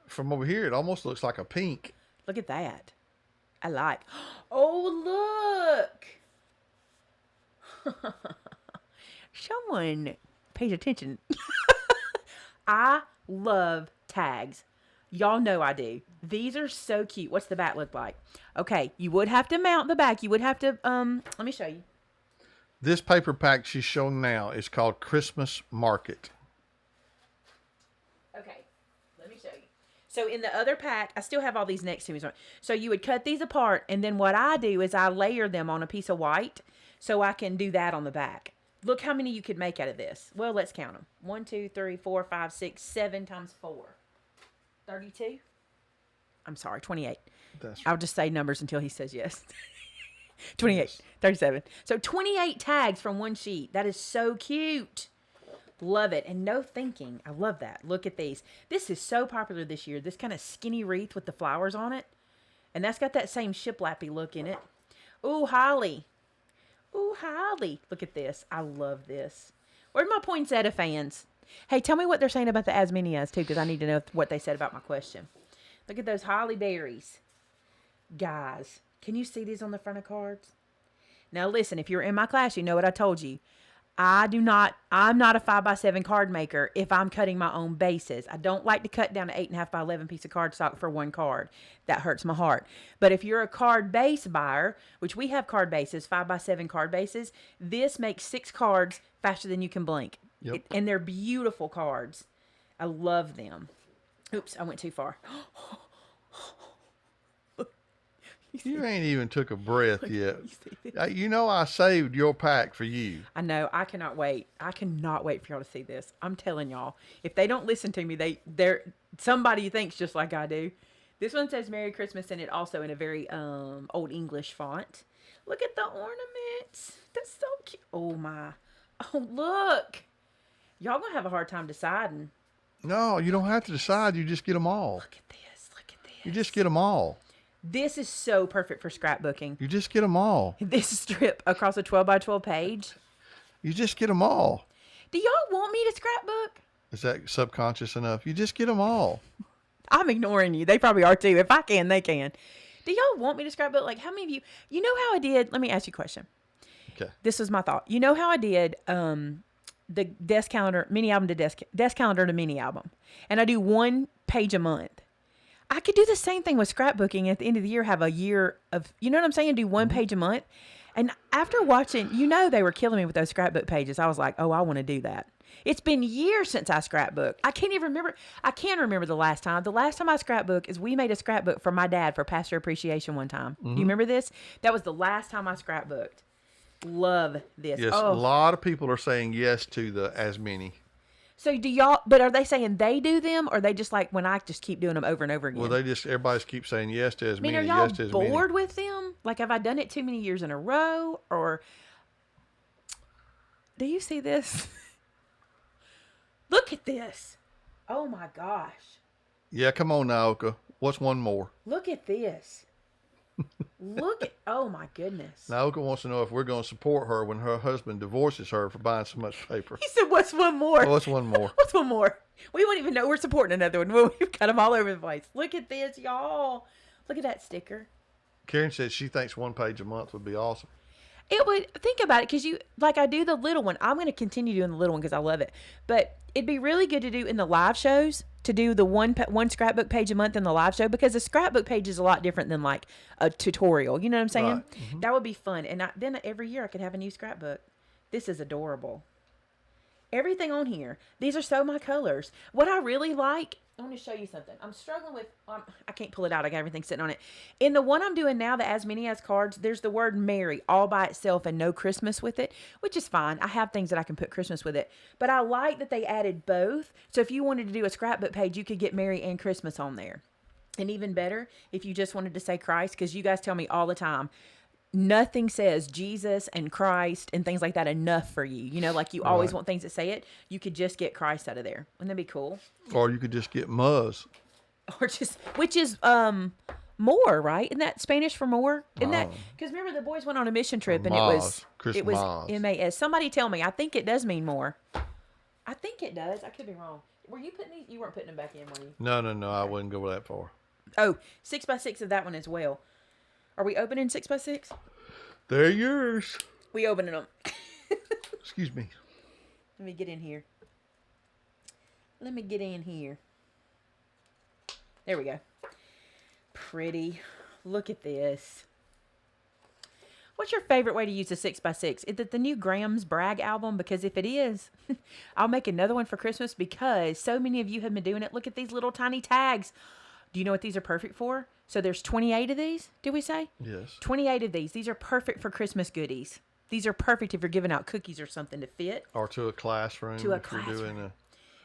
From over here, it almost looks like a pink. Look at that. I like. Oh, look. Someone pays attention. I love tags. Y'all know I do. These are so cute. What's the back look like? Okay, you would have to mount the back. You would have to, let me show you. This paper pack she's showing now is called Christmas Market. Okay, let me show you. So in the other pack, I still have all these next to me. So you would cut these apart, and then what I do is I layer them on a piece of white so I can do that on the back. Look how many you could make out of this. Well, let's count them. 1, 2, 3, 4, 5, 6, 7 times 4. 32? I'm sorry, 28. That's right. I'll just say numbers until he says yes. 28, Yes. 37. So 28 tags from one sheet. That is so cute. Love it. And no thinking. I love that. Look at these. This is so popular this year. This kind of skinny wreath with the flowers on it. And that's got that same shiplappy look in it. Ooh, holly. Ooh, holly. Look at this. I love this. Where's my poinsettia fans? Hey, tell me what they're saying about the Asminias, too, because I need to know what they said about my question. Look at those holly berries. Guys, can you see these on the front of cards? Now, listen, if you're in my class, you know what I told you. I'm not a 5x7 card maker if I'm cutting my own bases. I don't like to cut down an 8.5 by 11 piece of cardstock for one card. That hurts my heart. But if you're a card base buyer, which we have card bases, 5x7 card bases, this makes 6 cards faster than you can blink. Yep. And they're beautiful cards. I love them. Oops, I went too far. You ain't even took a breath yet. You know I saved your pack for you. I know. I cannot wait. I cannot wait for y'all to see this. I'm telling y'all. If they don't listen to me, they're somebody thinks just like I do. This one says Merry Christmas in it also in a very Old English font. Look at the ornaments. That's so cute. Oh my. Oh look. Y'all gonna have a hard time deciding. No, you don't have to decide. You just get them all. Look at this. Look at this. You just get them all. This is so perfect for scrapbooking. You just get them all. This strip across a 12 by 12 page. You just get them all. Do y'all want me to scrapbook? Is that subconscious enough? You just get them all. I'm ignoring you. They probably are too. If I can, they can. Do y'all want me to scrapbook? Like, how many of you? You know how I did? Let me ask you a question. Okay. This was my thought. You know how I did the desk calendar, mini album to desk calendar to mini album, and I do 1 page a month. I could do the same thing with scrapbooking. At the end of the year, have a year of, you know what I'm saying? Do 1 page a month. And after watching, they were killing me with those scrapbook pages. I was like, oh, I want to do that. It's been years since I scrapbooked. I can't even remember. I can remember the last time. The last time I scrapbooked is we made a scrapbook for my dad for Pastor Appreciation one time. You remember this? That was the last time I scrapbooked. Love this. Yes, a lot of people are saying yes to the as many. So do y'all, but are they saying they do them, or they just like when I just keep doing them over and over again? Well, everybody keeps saying yes to as many. Are y'all yes to as many. bored with them? Like, have I done it too many years in a row? Or do you see this? Look at this. Oh my gosh. Yeah, come on, Naoka. What's one more? Look at this. Oh my goodness. Naoka wants to know if we're going to support her when her husband divorces her for buying so much paper. He said, what's one more? What's one more? What's one more? We won't even know we're supporting another one. We've got them all over the place. Look at this, y'all. Look at that sticker. Karen said she thinks 1 page a month would be awesome. It would, think about it, because I do the little one. I'm going to continue doing the little one because I love it. But it'd be really good to do in the live shows, to do the one scrapbook page a month in the live show, because a scrapbook page is a lot different than like a tutorial. You know what I'm saying? Right. Mm-hmm. That would be fun. And then every year I could have a new scrapbook. This is adorable. Everything on here. These are so my colors. What I really like, I want to show you something. I'm struggling with, I can't pull it out. I got everything sitting on it. In the one I'm doing now, the As Many As cards, there's the word Mary all by itself and no Christmas with it, which is fine. I have things that I can put Christmas with it. But I like that they added both. So if you wanted to do a scrapbook page, you could get Mary and Christmas on there. And even better, if you just wanted to say Christ, because you guys tell me all the time, nothing says Jesus and Christ and things like that enough for you. You know, like you always want things that say it. You could just get Christ out of there. Wouldn't that be cool? Or you could just get Muzz. Or just, which is more, right? Isn't that Spanish for more? Isn't that, because remember the boys went on a mission trip and it was M-A-S. Somebody tell me. I think it does mean more. I think it does. I could be wrong. Were you putting these? You weren't putting them back in, were you? No. I wouldn't go that far. Oh, 6x6 of that one as well. Are we opening 6x6? They're yours. We opening them. Excuse me. Let me get in here. There we go. Pretty. Look at this. What's your favorite way to use a 6x6? Is it the new Graham's Bragg album? Because if it is, I'll make another one for Christmas, because so many of you have been doing it. Look at these little tiny tags. Do you know what these are perfect for? So there's 28 of these, did we say? Yes. 28 of these. These are perfect for Christmas goodies. These are perfect if you're giving out cookies or something to fit. Or to a classroom. To a if classroom. You're doing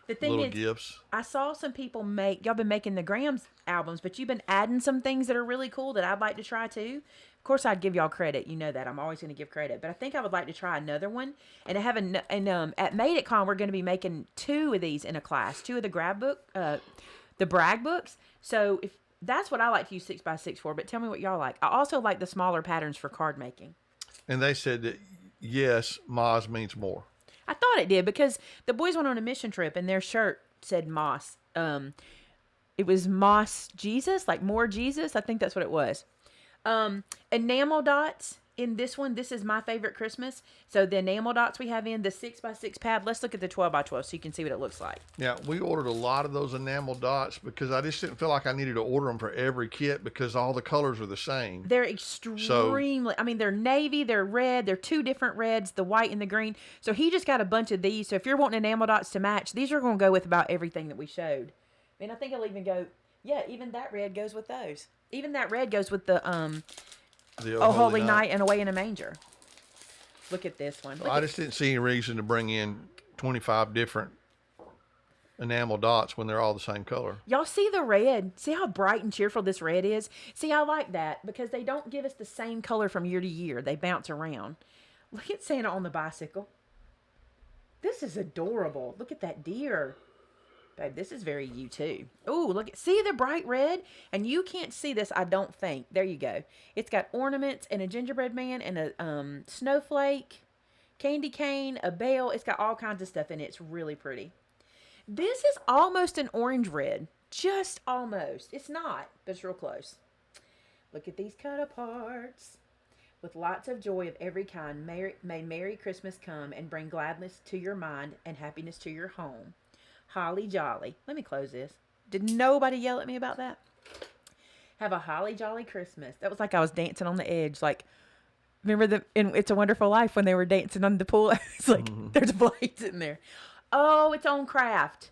the thing little is, gifts. I saw some people y'all been making the Graham's albums, but you've been adding some things that are really cool that I'd like to try too. Of course, I'd give y'all credit. You know that. I'm always going to give credit. But I think I would like to try another one. And at Made It Con, we're going to be making 2 of these in a class. 2 of the Bragg books. So if that's what I like to use 6x6 for, but tell me what y'all like. I also like the smaller patterns for card making. And they said that, yes, Maz means more. I thought it did, because the boys went on a mission trip and their shirt said Moss. It was Moss Jesus, like more Jesus. I think that's what it was. Enamel Dots in this one. This is my favorite Christmas. So the enamel dots we have in the 6x6 pad. Let's look at the 12x12 so you can see what it looks like. Yeah, we ordered a lot of those enamel dots because I just didn't feel like I needed to order them for every kit because all the colors are the same. They're extremely, they're navy, they're red, they're 2 different reds, the white and the green. So he just got a bunch of these. So if you're wanting enamel dots to match, these are going to go with about everything that we showed. And I think I'll even go, even that red goes with those. Even that red goes with the Oh Holy Night and Away in a Manger. Look at this one. I just didn't see any reason to bring in 25 different enamel dots when they're all the same color. Y'all see the red? See how bright and cheerful this red is? See, I like that because they don't give us the same color from year to year. They bounce around. Look at Santa on the bicycle. This is adorable. Look at that deer. Babe, this is very you too. Oh, look at, see the bright red? And you can't see this, I don't think. There you go. It's got ornaments and a gingerbread man and a snowflake. candy cane, a bell. It's got all kinds of stuff in it. It's really pretty. This is almost an orange red. Just almost. It's not, but it's real close. Look at these cut aparts. With lots of joy of every kind, may Merry Christmas come and bring gladness to your mind and happiness to your home. Holly jolly. Let me close this. Did nobody yell at me about that? Have a holly jolly Christmas. That was like I was dancing on the edge. Like, remember in It's a Wonderful Life when they were dancing on the pool? It's like, there's blades in there. Oh, it's on craft.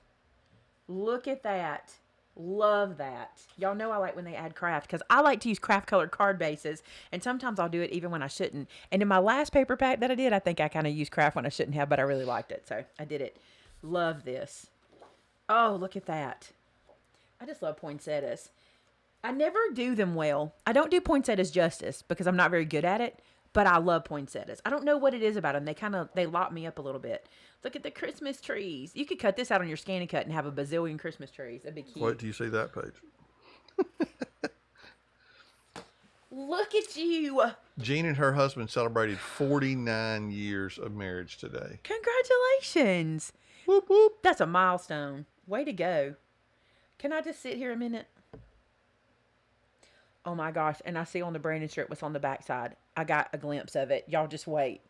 Look at that. Love that. Y'all know I like when they add craft because I like to use craft colored card bases, and sometimes I'll do it even when I shouldn't. And in my last paper pack that I did, I think I kind of used craft when I shouldn't have, but I really liked it, so I did it. Love this. Oh, look at that. I just love poinsettias. I never do them well. I don't do poinsettias justice because I'm not very good at it, but I love poinsettias. I don't know what it is about them. They lock me up a little bit. Look at the Christmas trees. You could cut this out on your ScanNCut and have a bazillion Christmas trees. That'd be cute. Wait till you see that page. Look at you. Jean and her husband celebrated 49 years of marriage today. Congratulations. Whoop, whoop. That's a milestone. Way to go. Can I just sit here a minute? Oh my gosh. And I see on the Brandon strip what's on the backside. I got a glimpse of it. Y'all just wait.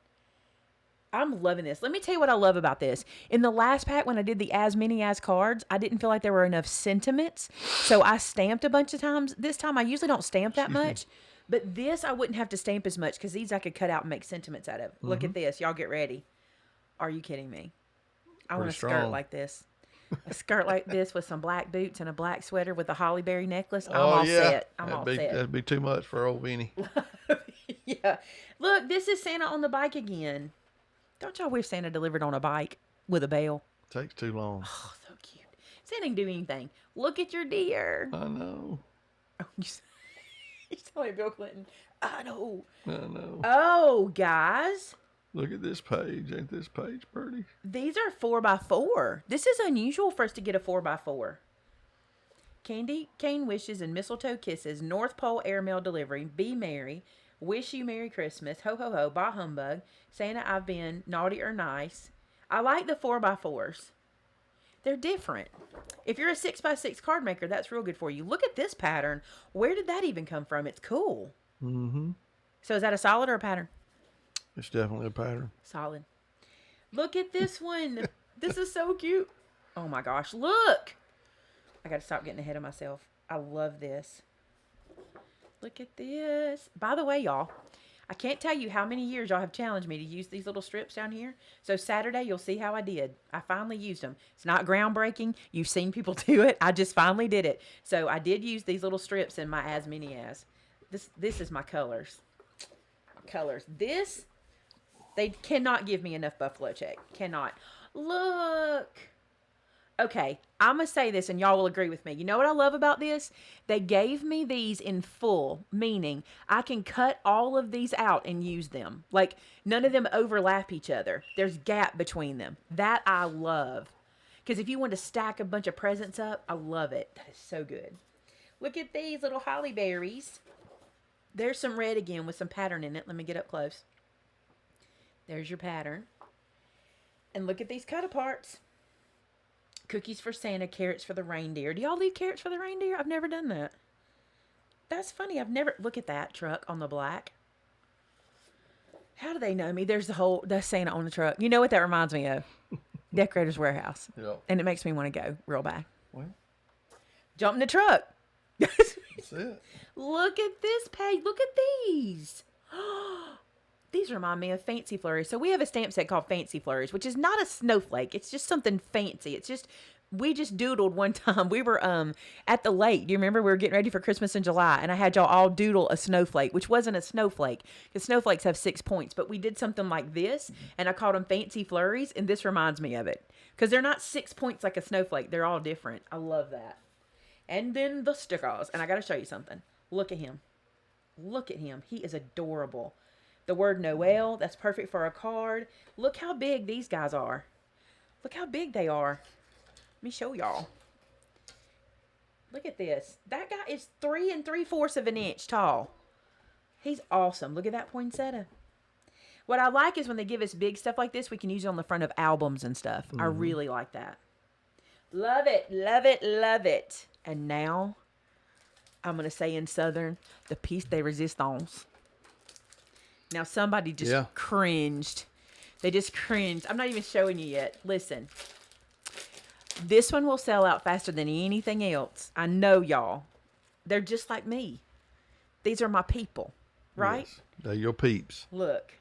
I'm loving this. Let me tell you what I love about this. In the last pack, when I did the as many as cards, I didn't feel like there were enough sentiments. So I stamped a bunch of times. This time, I usually don't stamp that much. But this, I wouldn't have to stamp as much because these I could cut out and make sentiments out of. Look at this. Y'all get ready. Are you kidding me? I want a skirt like this. A skirt like this with some black boots and a black sweater with a holly berry necklace. I'm all set. I'm all set. That'd be too much for old Vinny. Yeah. Look, this is Santa on the bike again. Don't y'all wish Santa delivered on a bike with a bell? Takes too long. Oh, so cute. Santa can do anything. Look at your deer. I know. Oh, you sound like Bill Clinton. I know. I know. Oh, guys. Look at this page. Ain't this page pretty? These are 4x4. This is unusual for us to get a 4x4. Candy cane wishes and mistletoe kisses. North Pole airmail delivery. Be merry. Wish you Merry Christmas. Ho, ho, ho. Bah humbug. Santa, I've been naughty or nice. I like the 4x4s. They're different. If you're a 6x6 card maker, that's real good for you. Look at this pattern. Where did that even come from? It's cool. Mm-hmm. So is that a solid or a pattern? It's definitely a pattern. Solid. Look at this one. This is so cute. Oh my gosh. Look. I got to stop getting ahead of myself. I love this. Look at this. By the way, y'all, I can't tell you how many years y'all have challenged me to use these little strips down here. So Saturday, you'll see how I did. I finally used them. It's not groundbreaking. You've seen people do it. I just finally did it. So I did use these little strips in my as many as. This is my colors. My colors. This, they cannot give me enough buffalo check. Cannot. Look. Okay, I'm going to say this and y'all will agree with me. You know what I love about this? They gave me these in full, meaning I can cut all of these out and use them. Like, none of them overlap each other. There's gap between them. That I love. Because if you want to stack a bunch of presents up, I love it. That is so good. Look at these little holly berries. There's some red again with some pattern in it. Let me get up close. There's your pattern. And look at these cut aparts. Cookies for Santa, carrots for the reindeer. Do y'all leave carrots for the reindeer? I've never done that. That's funny. I've never... Look at that truck on the black. How do they know me? There's the Santa on the truck. You know what that reminds me of? Decorator's Warehouse. Yep. And it makes me want to go real bad. Well, Jump in the truck. that's it. Look at this page. Look at these. These remind me of Fancy Flurries. So we have a stamp set called Fancy Flurries, which is not a snowflake. It's just something fancy. It's just, we just doodled one time. We were at the lake. Do you remember? We were getting ready for Christmas in July, and I had y'all all doodle a snowflake, which wasn't a snowflake, because snowflakes have 6 points. But we did something like this, and I called them Fancy Flurries, and this reminds me of it. Because they're not 6 points like a snowflake. They're all different. I love that. And then the stickers. And I got to show you something. Look at him. Look at him. He is adorable. The word Noel, that's perfect for a card. Look how big these guys are. Look how big they are. Let me show y'all. Look at this. That guy is 3 3/4 of an inch tall. He's awesome. Look at that poinsettia. What I like is when they give us big stuff like this, we can use it on the front of albums and stuff. I really like that. Love it, love it, love it. And now, I'm going to say in Southern, the piece de resistance. Now, somebody just cringed. They just cringed. I'm not even showing you yet. Listen. This one will sell out faster than anything else. I know, y'all. They're just like me. These are my people, right? Yes, they're your peeps. Look,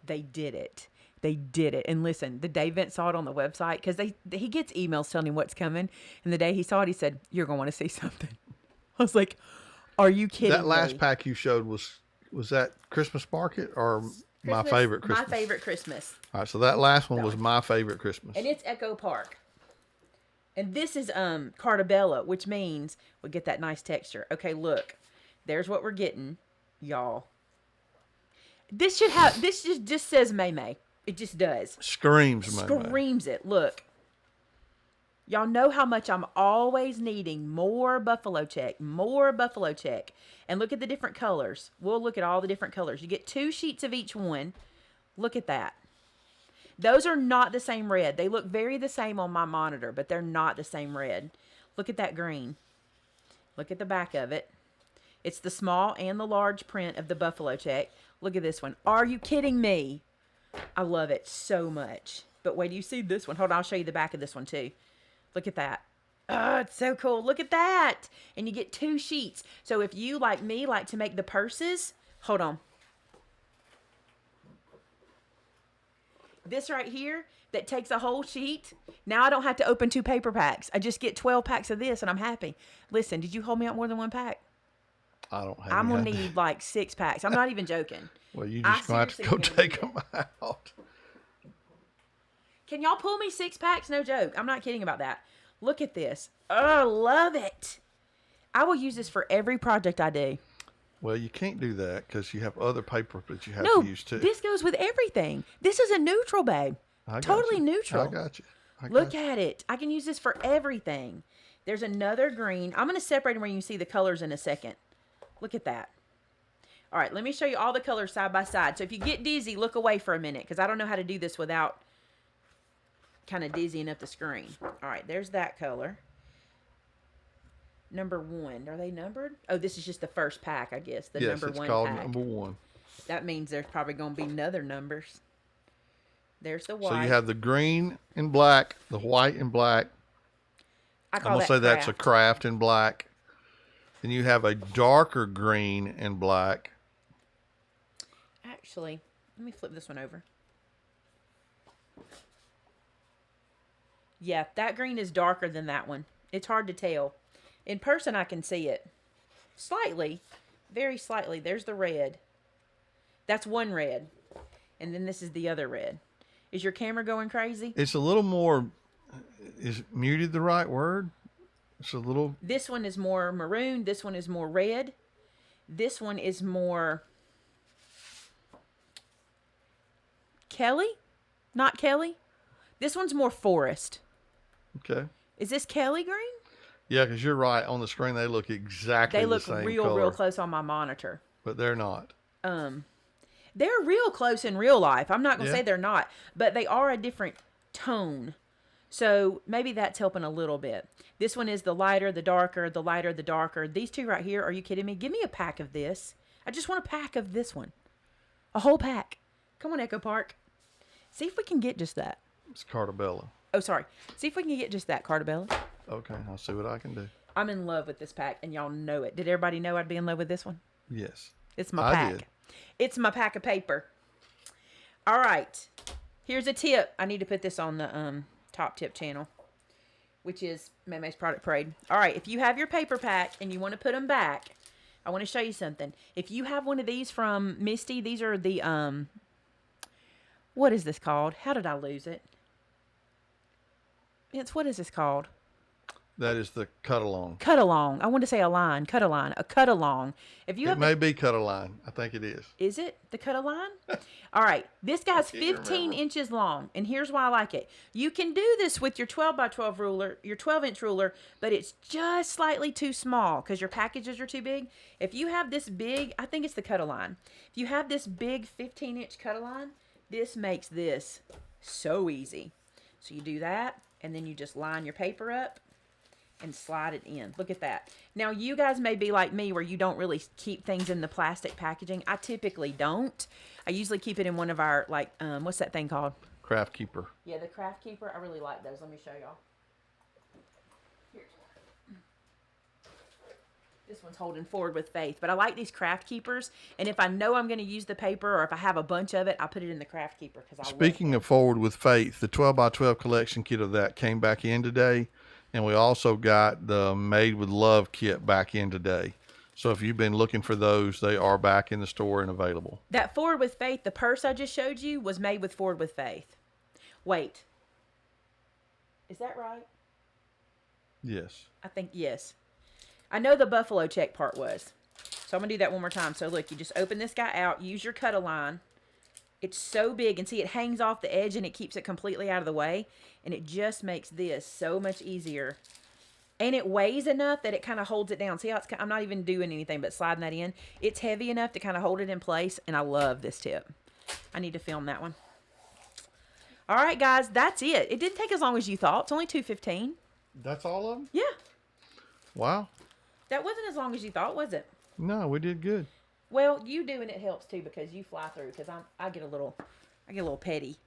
they did it. They did it. And listen, the day Vince saw it on the website, because he gets emails telling him what's coming. And the day he saw it, he said, "You're going to want to see something." I was like, "Are you kidding me?" That last pack you showed was that Christmas Market or my favorite Christmas? My favorite Christmas. All right, so that last one was my favorite Christmas. And it's Echo Park. And this is Cartabella, which means we get that nice texture. Okay, look. There's what we're getting, y'all. This just says Maymay. It just does. Screams Maymay. Screams it. Look. Y'all know how much I'm always needing more buffalo check. More buffalo check. And look at the different colors. We'll look at all the different colors. You get 2 sheets of each one. Look at that. Those are not the same red. They look very the same on my monitor, but they're not the same red. Look at that green. Look at the back of it. It's the small and the large print of the buffalo check. Look at this one. Are you kidding me? I love it so much. But wait, do you see this one? Hold on, I'll show you the back of this one too. Look at that. Oh, it's so cool. Look at that. And you get 2 sheets. So if you, like me, like to make the purses, hold on. This right here that takes a whole sheet. Now I don't have to open 2 paper packs. I just get 12 packs of this and I'm happy. Listen, did you hold me out more than 1 pack? I don't have. I'm going to need like 6 packs. I'm not even joking. Well, you just going to have to go take them out. Can y'all pull me 6 packs? No joke. I'm not kidding about that. Look at this. Oh, love it. I will use this for every project I do. Well, you can't do that because you have other paper that you have to use too. This goes with everything. This is a neutral, babe. Totally neutral. I got you. Look at it. I can use this for everything. There's another green. I'm going to separate them where you can see the colors in a second. Look at that. All right, let me show you all the colors side by side. So if you get dizzy, look away for a minute because I don't know how to do this without kind of dizzying up the screen. All right, there's that color. Number 1. Are they numbered? Oh, this is just the first pack, I guess. The number 1 pack. Yes, it's called number 1. That means there's probably going to be other numbers. There's the white. So you have the green and black, the white and black. I'm going to say that's a craft in black. Then you have a darker green and black. Actually, let me flip this one over. Yeah, that green is darker than that one. It's hard to tell. In person, I can see it. Slightly. Very slightly. There's the red. That's one red. And then this is the other red. Is your camera going crazy? It's a little more... Is muted the right word? It's a little... This one is more maroon. This one is more red. This one is more... Kelly? Not Kelly? This one's more forest. Okay. Is this Kelly green? Yeah, because you're right. On the screen, they look exactly the same color. They look real close on my monitor. But they're not. They're real close in real life. I'm not going to say they're not. But they are a different tone. So maybe that's helping a little bit. This one is the lighter, the darker, the lighter, the darker. These two right here, are you kidding me? Give me a pack of this. I just want a pack of this one. A whole pack. Come on, Echo Park. See if we can get just that. It's Cartabella. Oh, sorry. See if we can get just that, Cartabella. Okay, I'll see what I can do. I'm in love with this pack, and y'all know it. Did everybody know I'd be in love with this one? Yes. It's my pack. Did. It's my pack of paper. All right. Here's a tip. I need to put this on the top tip channel, which is Maymay's Product Parade. All right. If you have your paper pack and you want to put them back, I want to show you something. If you have one of these from Misty, these are the, what is this called? How did I lose it? What is this called? That is the cut along. Cut along. I want to say a line. Cut a line. A cut along. If you It have may be cut a line. I think it is. Is it the cut a line? All right. This guy's can't 15 remember. inches long, and here's why I like it. You can do this with your 12 by 12 ruler, your 12-inch ruler, but it's just slightly too small because your packages are too big. If you have this big, I think it's the cut a line. If you have this big 15-inch cut a line, this makes this so easy. So you do that, and then you just line your paper up and slide it in. Look at that. Now, you guys may be like me where you don't really keep things in the plastic packaging. I typically don't. I usually keep it in one of our, like, what's that thing called? Craft Keeper. Yeah, the Craft Keeper. I really like those. Let me show y'all. Here's one. This one's holding Forward with Faith. But I like these Craft Keepers. And if I know I'm going to use the paper or if I have a bunch of it, I put it in the Craft Keeper. Speaking of Forward with Faith, the 12 by 12 collection kit of that came back in today. And we also got the Made with Love kit back in today. So if you've been looking for those, they are back in the store and available. That Forward with Faith, the purse I just showed you, was made with Forward with Faith. Wait. Is that right? Yes. I think, yes. I know the buffalo check part was. So I'm going to do that one more time. So look, you just open this guy out, use your cut-a-line. It's so big, and see, it hangs off the edge and it keeps it completely out of the way. And it just makes this so much easier. And it weighs enough that it kind of holds it down. See how it's, I'm not even doing anything but sliding that in. It's heavy enough to kind of hold it in place, and I love this tip. I need to film that one. All right, guys, that's it. It didn't take as long as you thought. It's only $2.15. That's all of them? Yeah. Wow. That wasn't as long as you thought, was it? No, we did good. Well, you doing it helps too because you fly through. Because I get a little petty.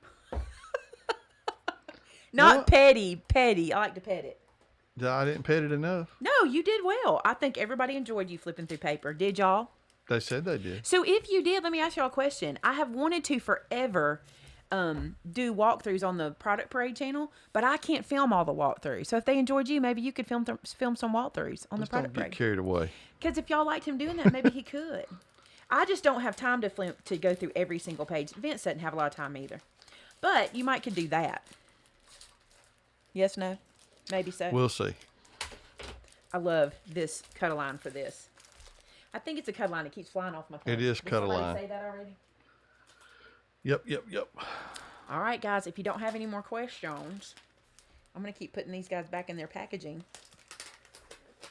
Not What? petty. I like to pet it. I didn't pet it enough. No, you did well. I think everybody enjoyed you flipping through paper. Did y'all? They said they did. So if you did, let me ask y'all a question. I have wanted to forever do walkthroughs on the Product Parade channel, but I can't film all the walkthroughs. So if they enjoyed you, maybe you could film some walkthroughs on the Just Product don't get Parade. carried away. Because if y'all liked him doing that, maybe he could. I just don't have time to go through every single page. Vince doesn't have a lot of time either. But you might could do that. Yes, no? Maybe so. We'll see. I love this cut-a-line for this. I think it's a cut-a-line. It keeps flying off my tongue. It is Did cut-a-line. somebody say that already? Yep. All right, guys. If you don't have any more questions, I'm going to keep putting these guys back in their packaging.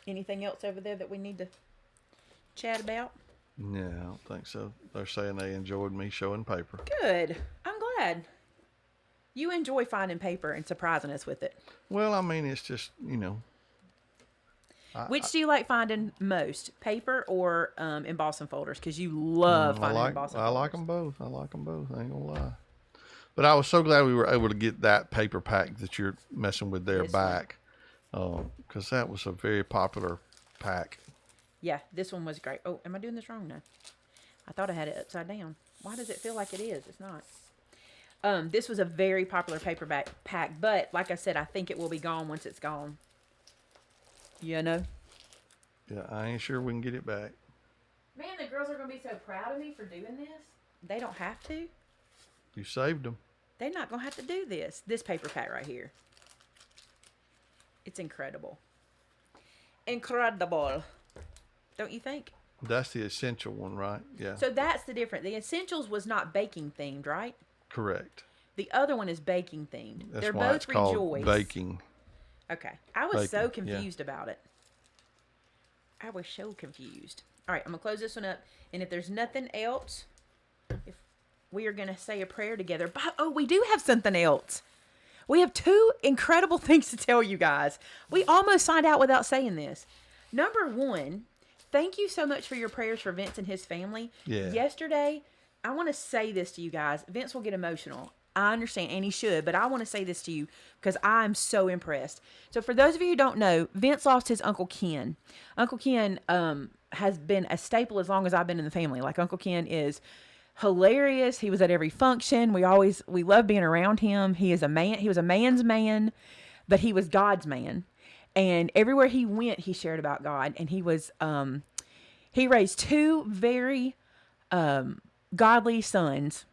Anything else over there that we need to chat about? Yeah, I don't think so. They're saying they enjoyed me showing paper. Good. I'm glad. You enjoy finding paper and surprising us with it. Well, I mean, it's just, Which do you like finding most, paper or embossing folders? Because you love finding embossing folders. I like them both. I ain't gonna lie. But I was so glad we were able to get that paper pack that you're messing with there This one. back. Because that was a very popular pack. Yeah, this one was great. Oh, am I doing this wrong now? I thought I had it upside down. Why does it feel like it is? It's not. This was a very popular paperback pack, but like I said, I think it will be gone once it's gone. You know? Yeah, I ain't sure we can get it back. Man, the girls are going to be so proud of me for doing this. They don't have to. You saved them. They're not going to have to do this. This paper pack right here. It's incredible. Incredible. Don't you think? That's the essential one, right? Yeah. So that's the difference. The Essentials was not baking themed, right? Correct. The other one is baking themed. That's They're why both it's called Rejoice. baking. Okay. I was so Baking, yeah. confused about it. I was so confused. All right, I'm going to close this one up. And if there's nothing else, if we are going to say a prayer together. But, oh, we do have something else. We have two incredible things to tell you guys. We almost signed out without saying this. Number one, thank you so much for your prayers for Vince and his family. Yeah. Yesterday, I want to say this to you guys. Vince will get emotional. I understand, and he should, but I want to say this to you because I'm so impressed. So for those of you who don't know, Vince lost his Uncle Ken. Uncle Ken has been a staple as long as I've been in the family. Like, Uncle Ken is hilarious. He was at every function. We love being around him. He is a man. He was a man's man, but he was God's man. And everywhere he went, he shared about God. And he was, he raised two very godly sons.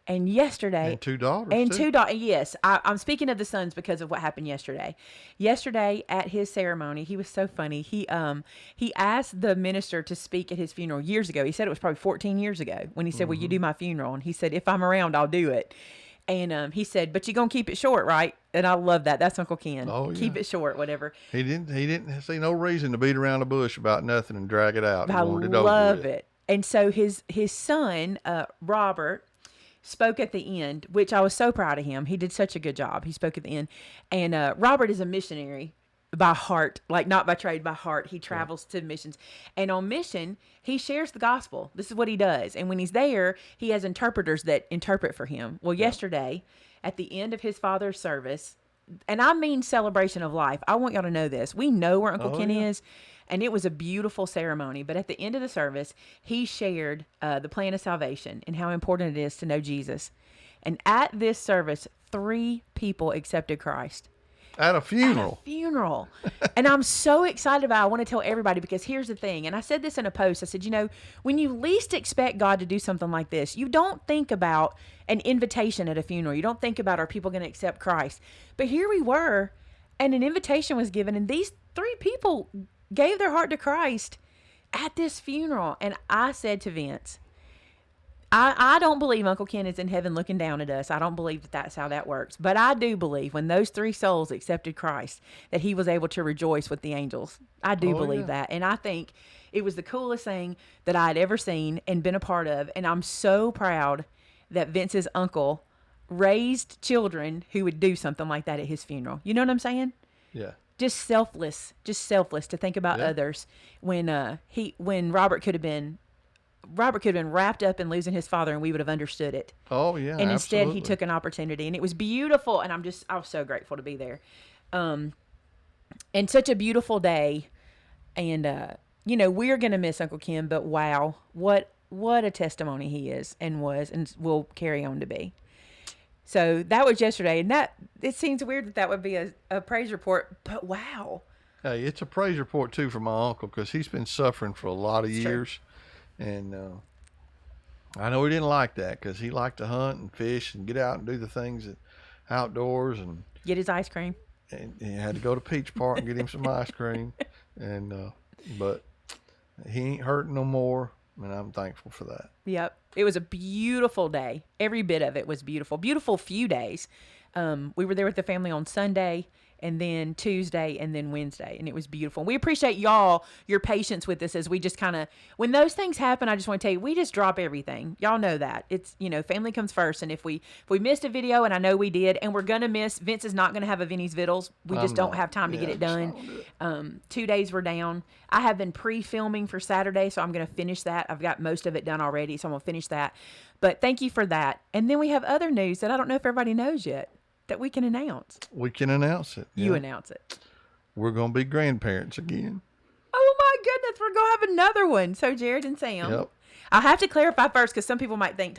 And yesterday, And two daughters, and too. two daughters. Yes, I'm speaking of the sons because of what happened yesterday. Yesterday at his ceremony, he was so funny. He asked the minister to speak at his funeral years ago. He said it was probably 14 years ago when he said, "Will you do my funeral?" And he said, "If I'm around, I'll do it." And he said, "But you're gonna keep it short, right?" And I love that. That's Uncle Ken. Oh, yeah. Keep it short, whatever. He didn't see no reason to beat around the bush about nothing and drag it out. He I wanted it over love with. it. And so his son, Robert, spoke at the end, which I was so proud of him. He did such a good job. He spoke at the end. And Robert is a missionary by heart, like not by trade, by heart. He travels to missions. And on mission, he shares the gospel. This is what he does. And when he's there, he has interpreters that interpret for him. Well, yesterday, at the end of his father's service, and I mean celebration of life. I want y'all to know this. We know where Uncle Ken is, and it was a beautiful ceremony. But at the end of the service, he shared the plan of salvation and how important it is to know Jesus. And at this service, 3 people accepted Christ. At a funeral. Funeral. And I'm so excited about it. I want to tell everybody because here's the thing. And I said this in a post. I said, when you least expect God to do something like this, you don't think about an invitation at a funeral. You don't think about, are people going to accept Christ? But here we were, and an invitation was given, and these 3 people gave their heart to Christ at this funeral. And I said to Vince, I don't believe Uncle Ken is in heaven looking down at us. I don't believe that that's how that works. But I do believe when those 3 souls accepted Christ, that he was able to rejoice with the angels. I do believe that. And I think it was the coolest thing that I had ever seen and been a part of. And I'm so proud that Vince's uncle raised children who would do something like that at his funeral. You know what I'm saying? Yeah. Just selfless to think about others when Robert could have been wrapped up in losing his father and we would have understood it. Oh, yeah. And instead absolutely. he took an opportunity and it was beautiful. And I was so grateful to be there. And such a beautiful day. And, we're going to miss Uncle Ken, but wow, what a testimony he is and was and will carry on to be. So that was yesterday. And it seems weird that would be a praise report, but wow. Hey, it's a praise report too for my uncle because he's been suffering for a lot of years. True. And I know he didn't like that because he liked to hunt and fish and get out and do the things outdoors and get his ice cream. And he had to go to Peach Park and get him some ice cream. And but he ain't hurting no more, and I'm thankful for that. Yep, it was a beautiful day. Every bit of it was beautiful. Beautiful few days. We were there with the family on Sunday, and then Tuesday, and then Wednesday, and it was beautiful. We appreciate your patience with us as we just kind of, when those things happen, I just want to tell you, we just drop everything. Y'all know that. It's, family comes first, and if we missed a video, and I know we did, and we're going to miss, Vince is not going to have a Vinny's Vittles. We just don't have time to get it done. 2 days we're down. I have been pre-filming for Saturday, so I'm going to finish that. I've got most of it done already, so I'm going to finish that. But thank you for that. And then we have other news that I don't know if everybody knows yet, that we can announce. We can announce it. You announce it. We're going to be grandparents again. Oh my goodness, we're going to have another one. So Jared and Sam. Yep. I'll have to clarify first because some people might think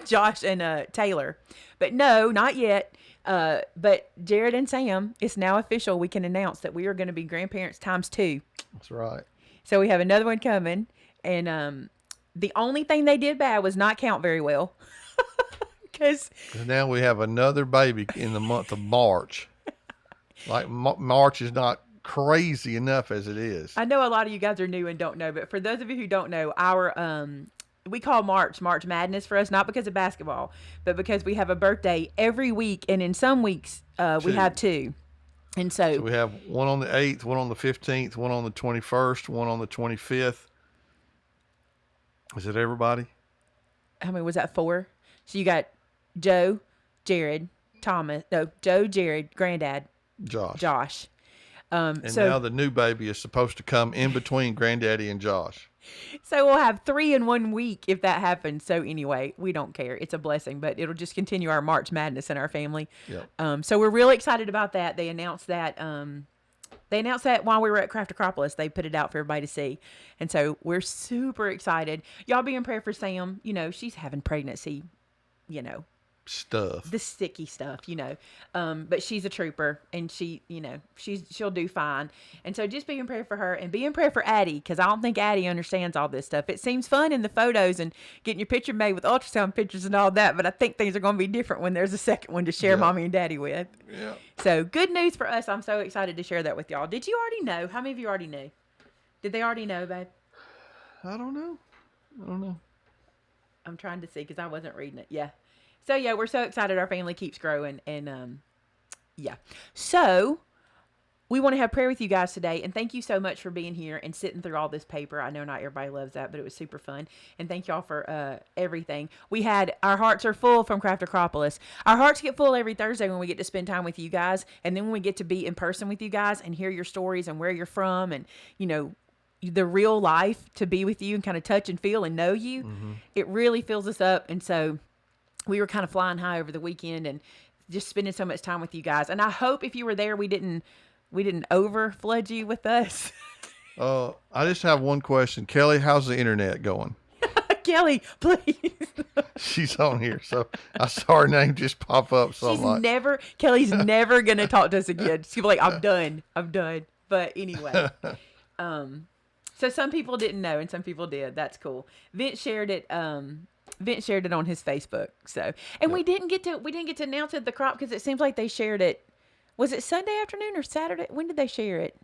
Josh and Taylor. But no, not yet. But Jared and Sam, it's now official. We can announce that we are going to be grandparents times 2. That's right. So we have another one coming. And the only thing they did bad was not count very well. Because now we have another baby in the month of March. Like March is not crazy enough as it is. I know a lot of you guys are new and don't know, but for those of you who don't know, our we call March Madness for us, not because of basketball, but because we have a birthday every week, and in some weeks we have 2. And so we have one on the 8th, one on the 15th, one on the 21st, one on the 25th. Is it everybody? How many was that? 4? So you got Joe, Jared, Granddad, Josh. And now the new baby is supposed to come in between Granddaddy and Josh. So we'll have 3 in 1 week if that happens. So anyway, we don't care. It's a blessing, but it'll just continue our March Madness in our family. Yep. So we're really excited about that. They announced that. They announced that while we were at Craft Acropolis. They put it out for everybody to see. And so we're super excited. Y'all be in prayer for Sam. She's having pregnancy, stuff. the sticky stuff, but she's a trooper, and she'll do fine. And so just be in prayer for her, and be in prayer for Addie, because I don't think Addie understands all this stuff. It seems fun in the photos and getting your picture made with ultrasound pictures and all that, but I think things are going to be different when there's a second one to share mommy and daddy with. Yeah. So good news for us. I'm so excited to share that with y'all. Did you already know? How many of you already knew? Did they already know, babe? I don't know. I'm trying to see because I wasn't reading it. Yeah. So yeah, we're so excited. Our family keeps growing, and yeah. So we want to have prayer with you guys today, and thank you so much for being here and sitting through all this paper. I know not everybody loves that, but it was super fun, and thank y'all for everything. Our hearts are full from Craft Acropolis. Our hearts get full every Thursday when we get to spend time with you guys, and then when we get to be in person with you guys and hear your stories and where you're from, and the real life, to be with you and kind of touch and feel and know you. Mm-hmm. It really fills us up, and so we were kind of flying high over the weekend and just spending so much time with you guys. And I hope if you were there, we didn't over flood you with us. I just have one question. Kelly, how's the internet going? Kelly, please. She's on here, so I saw her name just pop up. So Kelly's never going to talk to us again. She'll be like, I'm done. But anyway, so some people didn't know and some people did. That's cool. Vince shared it on his Facebook. So, and we didn't get to announce it at the crop because it seems like they shared it. Was it Sunday afternoon or Saturday? When did they share it?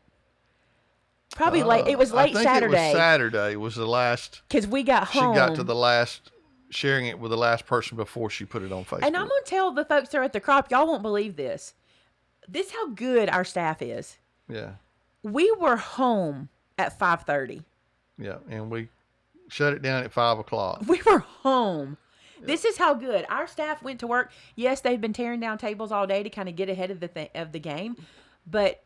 Probably late. It was late Saturday. It was Saturday was the last. Because we got home. She got to the last, sharing it with the last person before she put it on Facebook. And I'm going to tell the folks that are at the crop, y'all won't believe this. This is how good our staff is. Yeah. We were home at 5:30. Yeah, and we shut it down at 5:00. We were home. Yeah. This is how good our staff went to work. Yes, they've been tearing down tables all day to kind of get ahead of the game, but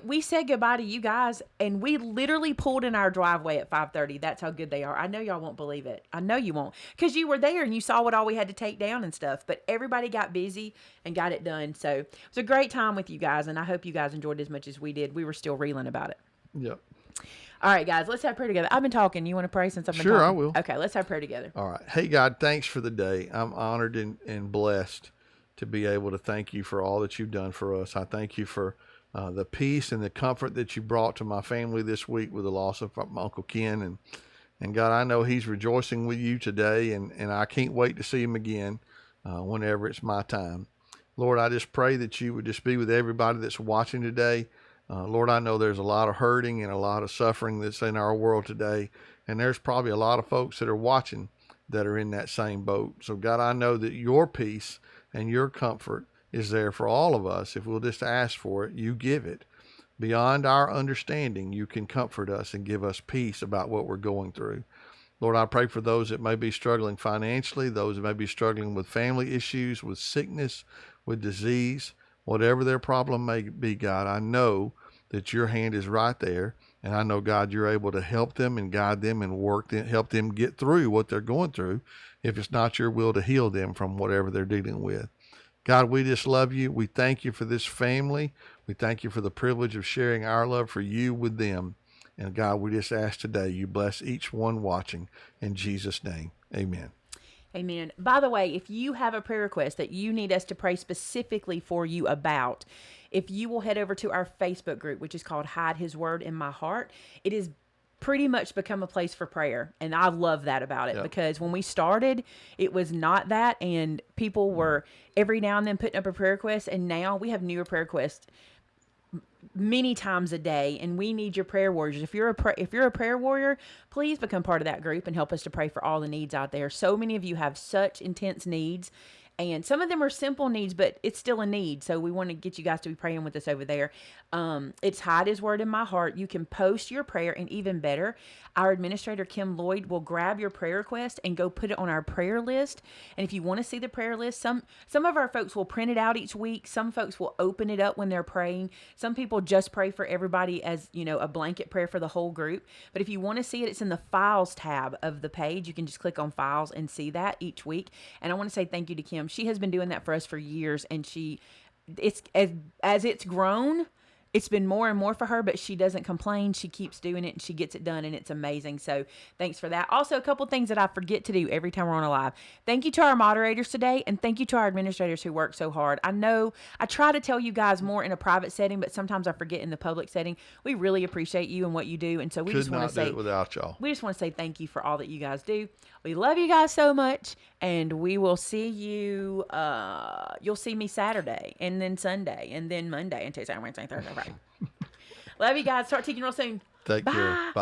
we said goodbye to you guys, and we literally pulled in our driveway at 5:30. That's how good they are. I know y'all won't believe it. I know you won't, because you were there and you saw what all we had to take down and stuff. But everybody got busy and got it done. So it was a great time with you guys, and I hope you guys enjoyed it as much as we did. We were still reeling about it. Yep. All right, guys, let's have prayer together. I've been talking. You want to pray since I've been talking? Sure, I will. Okay, let's have prayer together. All right. Hey, God, thanks for the day. I'm honored and blessed to be able to thank you for all that you've done for us. I thank you for the peace and the comfort that you brought to my family this week with the loss of my Uncle Ken. And God, I know he's rejoicing with you today, and I can't wait to see him again whenever it's my time. Lord, I just pray that you would just be with everybody that's watching today. Lord, I know there's a lot of hurting and a lot of suffering that's in our world today. And there's probably a lot of folks that are watching that are in that same boat. So God, I know that your peace and your comfort is there for all of us. If we'll just ask for it, you give it. Beyond our understanding, you can comfort us and give us peace about what we're going through. Lord, I pray for those that may be struggling financially, those that may be struggling with family issues, with sickness, with disease. Whatever their problem may be, God, I know that your hand is right there. And I know, God, you're able to help them and guide them and help them get through what they're going through, if it's not your will to heal them from whatever they're dealing with. God, we just love you. We thank you for this family. We thank you for the privilege of sharing our love for you with them. And God, we just ask today you bless each one watching. In Jesus' name, amen. Amen. By the way, if you have a prayer request that you need us to pray specifically for you about, if you will head over to our Facebook group, which is called Hide His Word in My Heart, it is pretty much become a place for prayer. And I love that about it, because when we started, it was not that. And people were every now and then putting up a prayer request. And now we have newer prayer requests many times a day, and we need your prayer warriors. If you're a prayer warrior, please become part of that group and help us to pray for all the needs out there. So many of you have such intense needs, and some of them are simple needs, but it's still a need. So we want to get you guys to be praying with us over there. It's Hide His Word in My Heart. You can post your prayer, and even better, our administrator, Kim Lloyd, will grab your prayer request and go put it on our prayer list. And if you want to see the prayer list, some of our folks will print it out each week. Some folks will open it up when they're praying. Some people just pray for everybody as, a blanket prayer for the whole group. But if you want to see it, it's in the Files tab of the page. You can just click on Files and see that each week. And I want to say thank you to Kim. She has been doing that for us for years, and it's as it's grown, it's been more and more for her, but she doesn't complain. She keeps doing it and she gets it done, and it's amazing. So thanks for that. Also, a couple things that I forget to do every time we're on a live. Thank you to our moderators today, and thank you to our administrators who work so hard. I know I try to tell you guys more in a private setting, but sometimes I forget in the public setting. We really appreciate you and what you do, and so we Could just want not to do say it without y'all. we just want to say thank you for all that you guys do. We love you guys so much, and we will see you. You'll see me Saturday, and then Sunday, and then Monday, and Tuesday, Wednesday, Thursday, Friday. Love you guys. Start teaching real soon. Take care. Bye. Bye.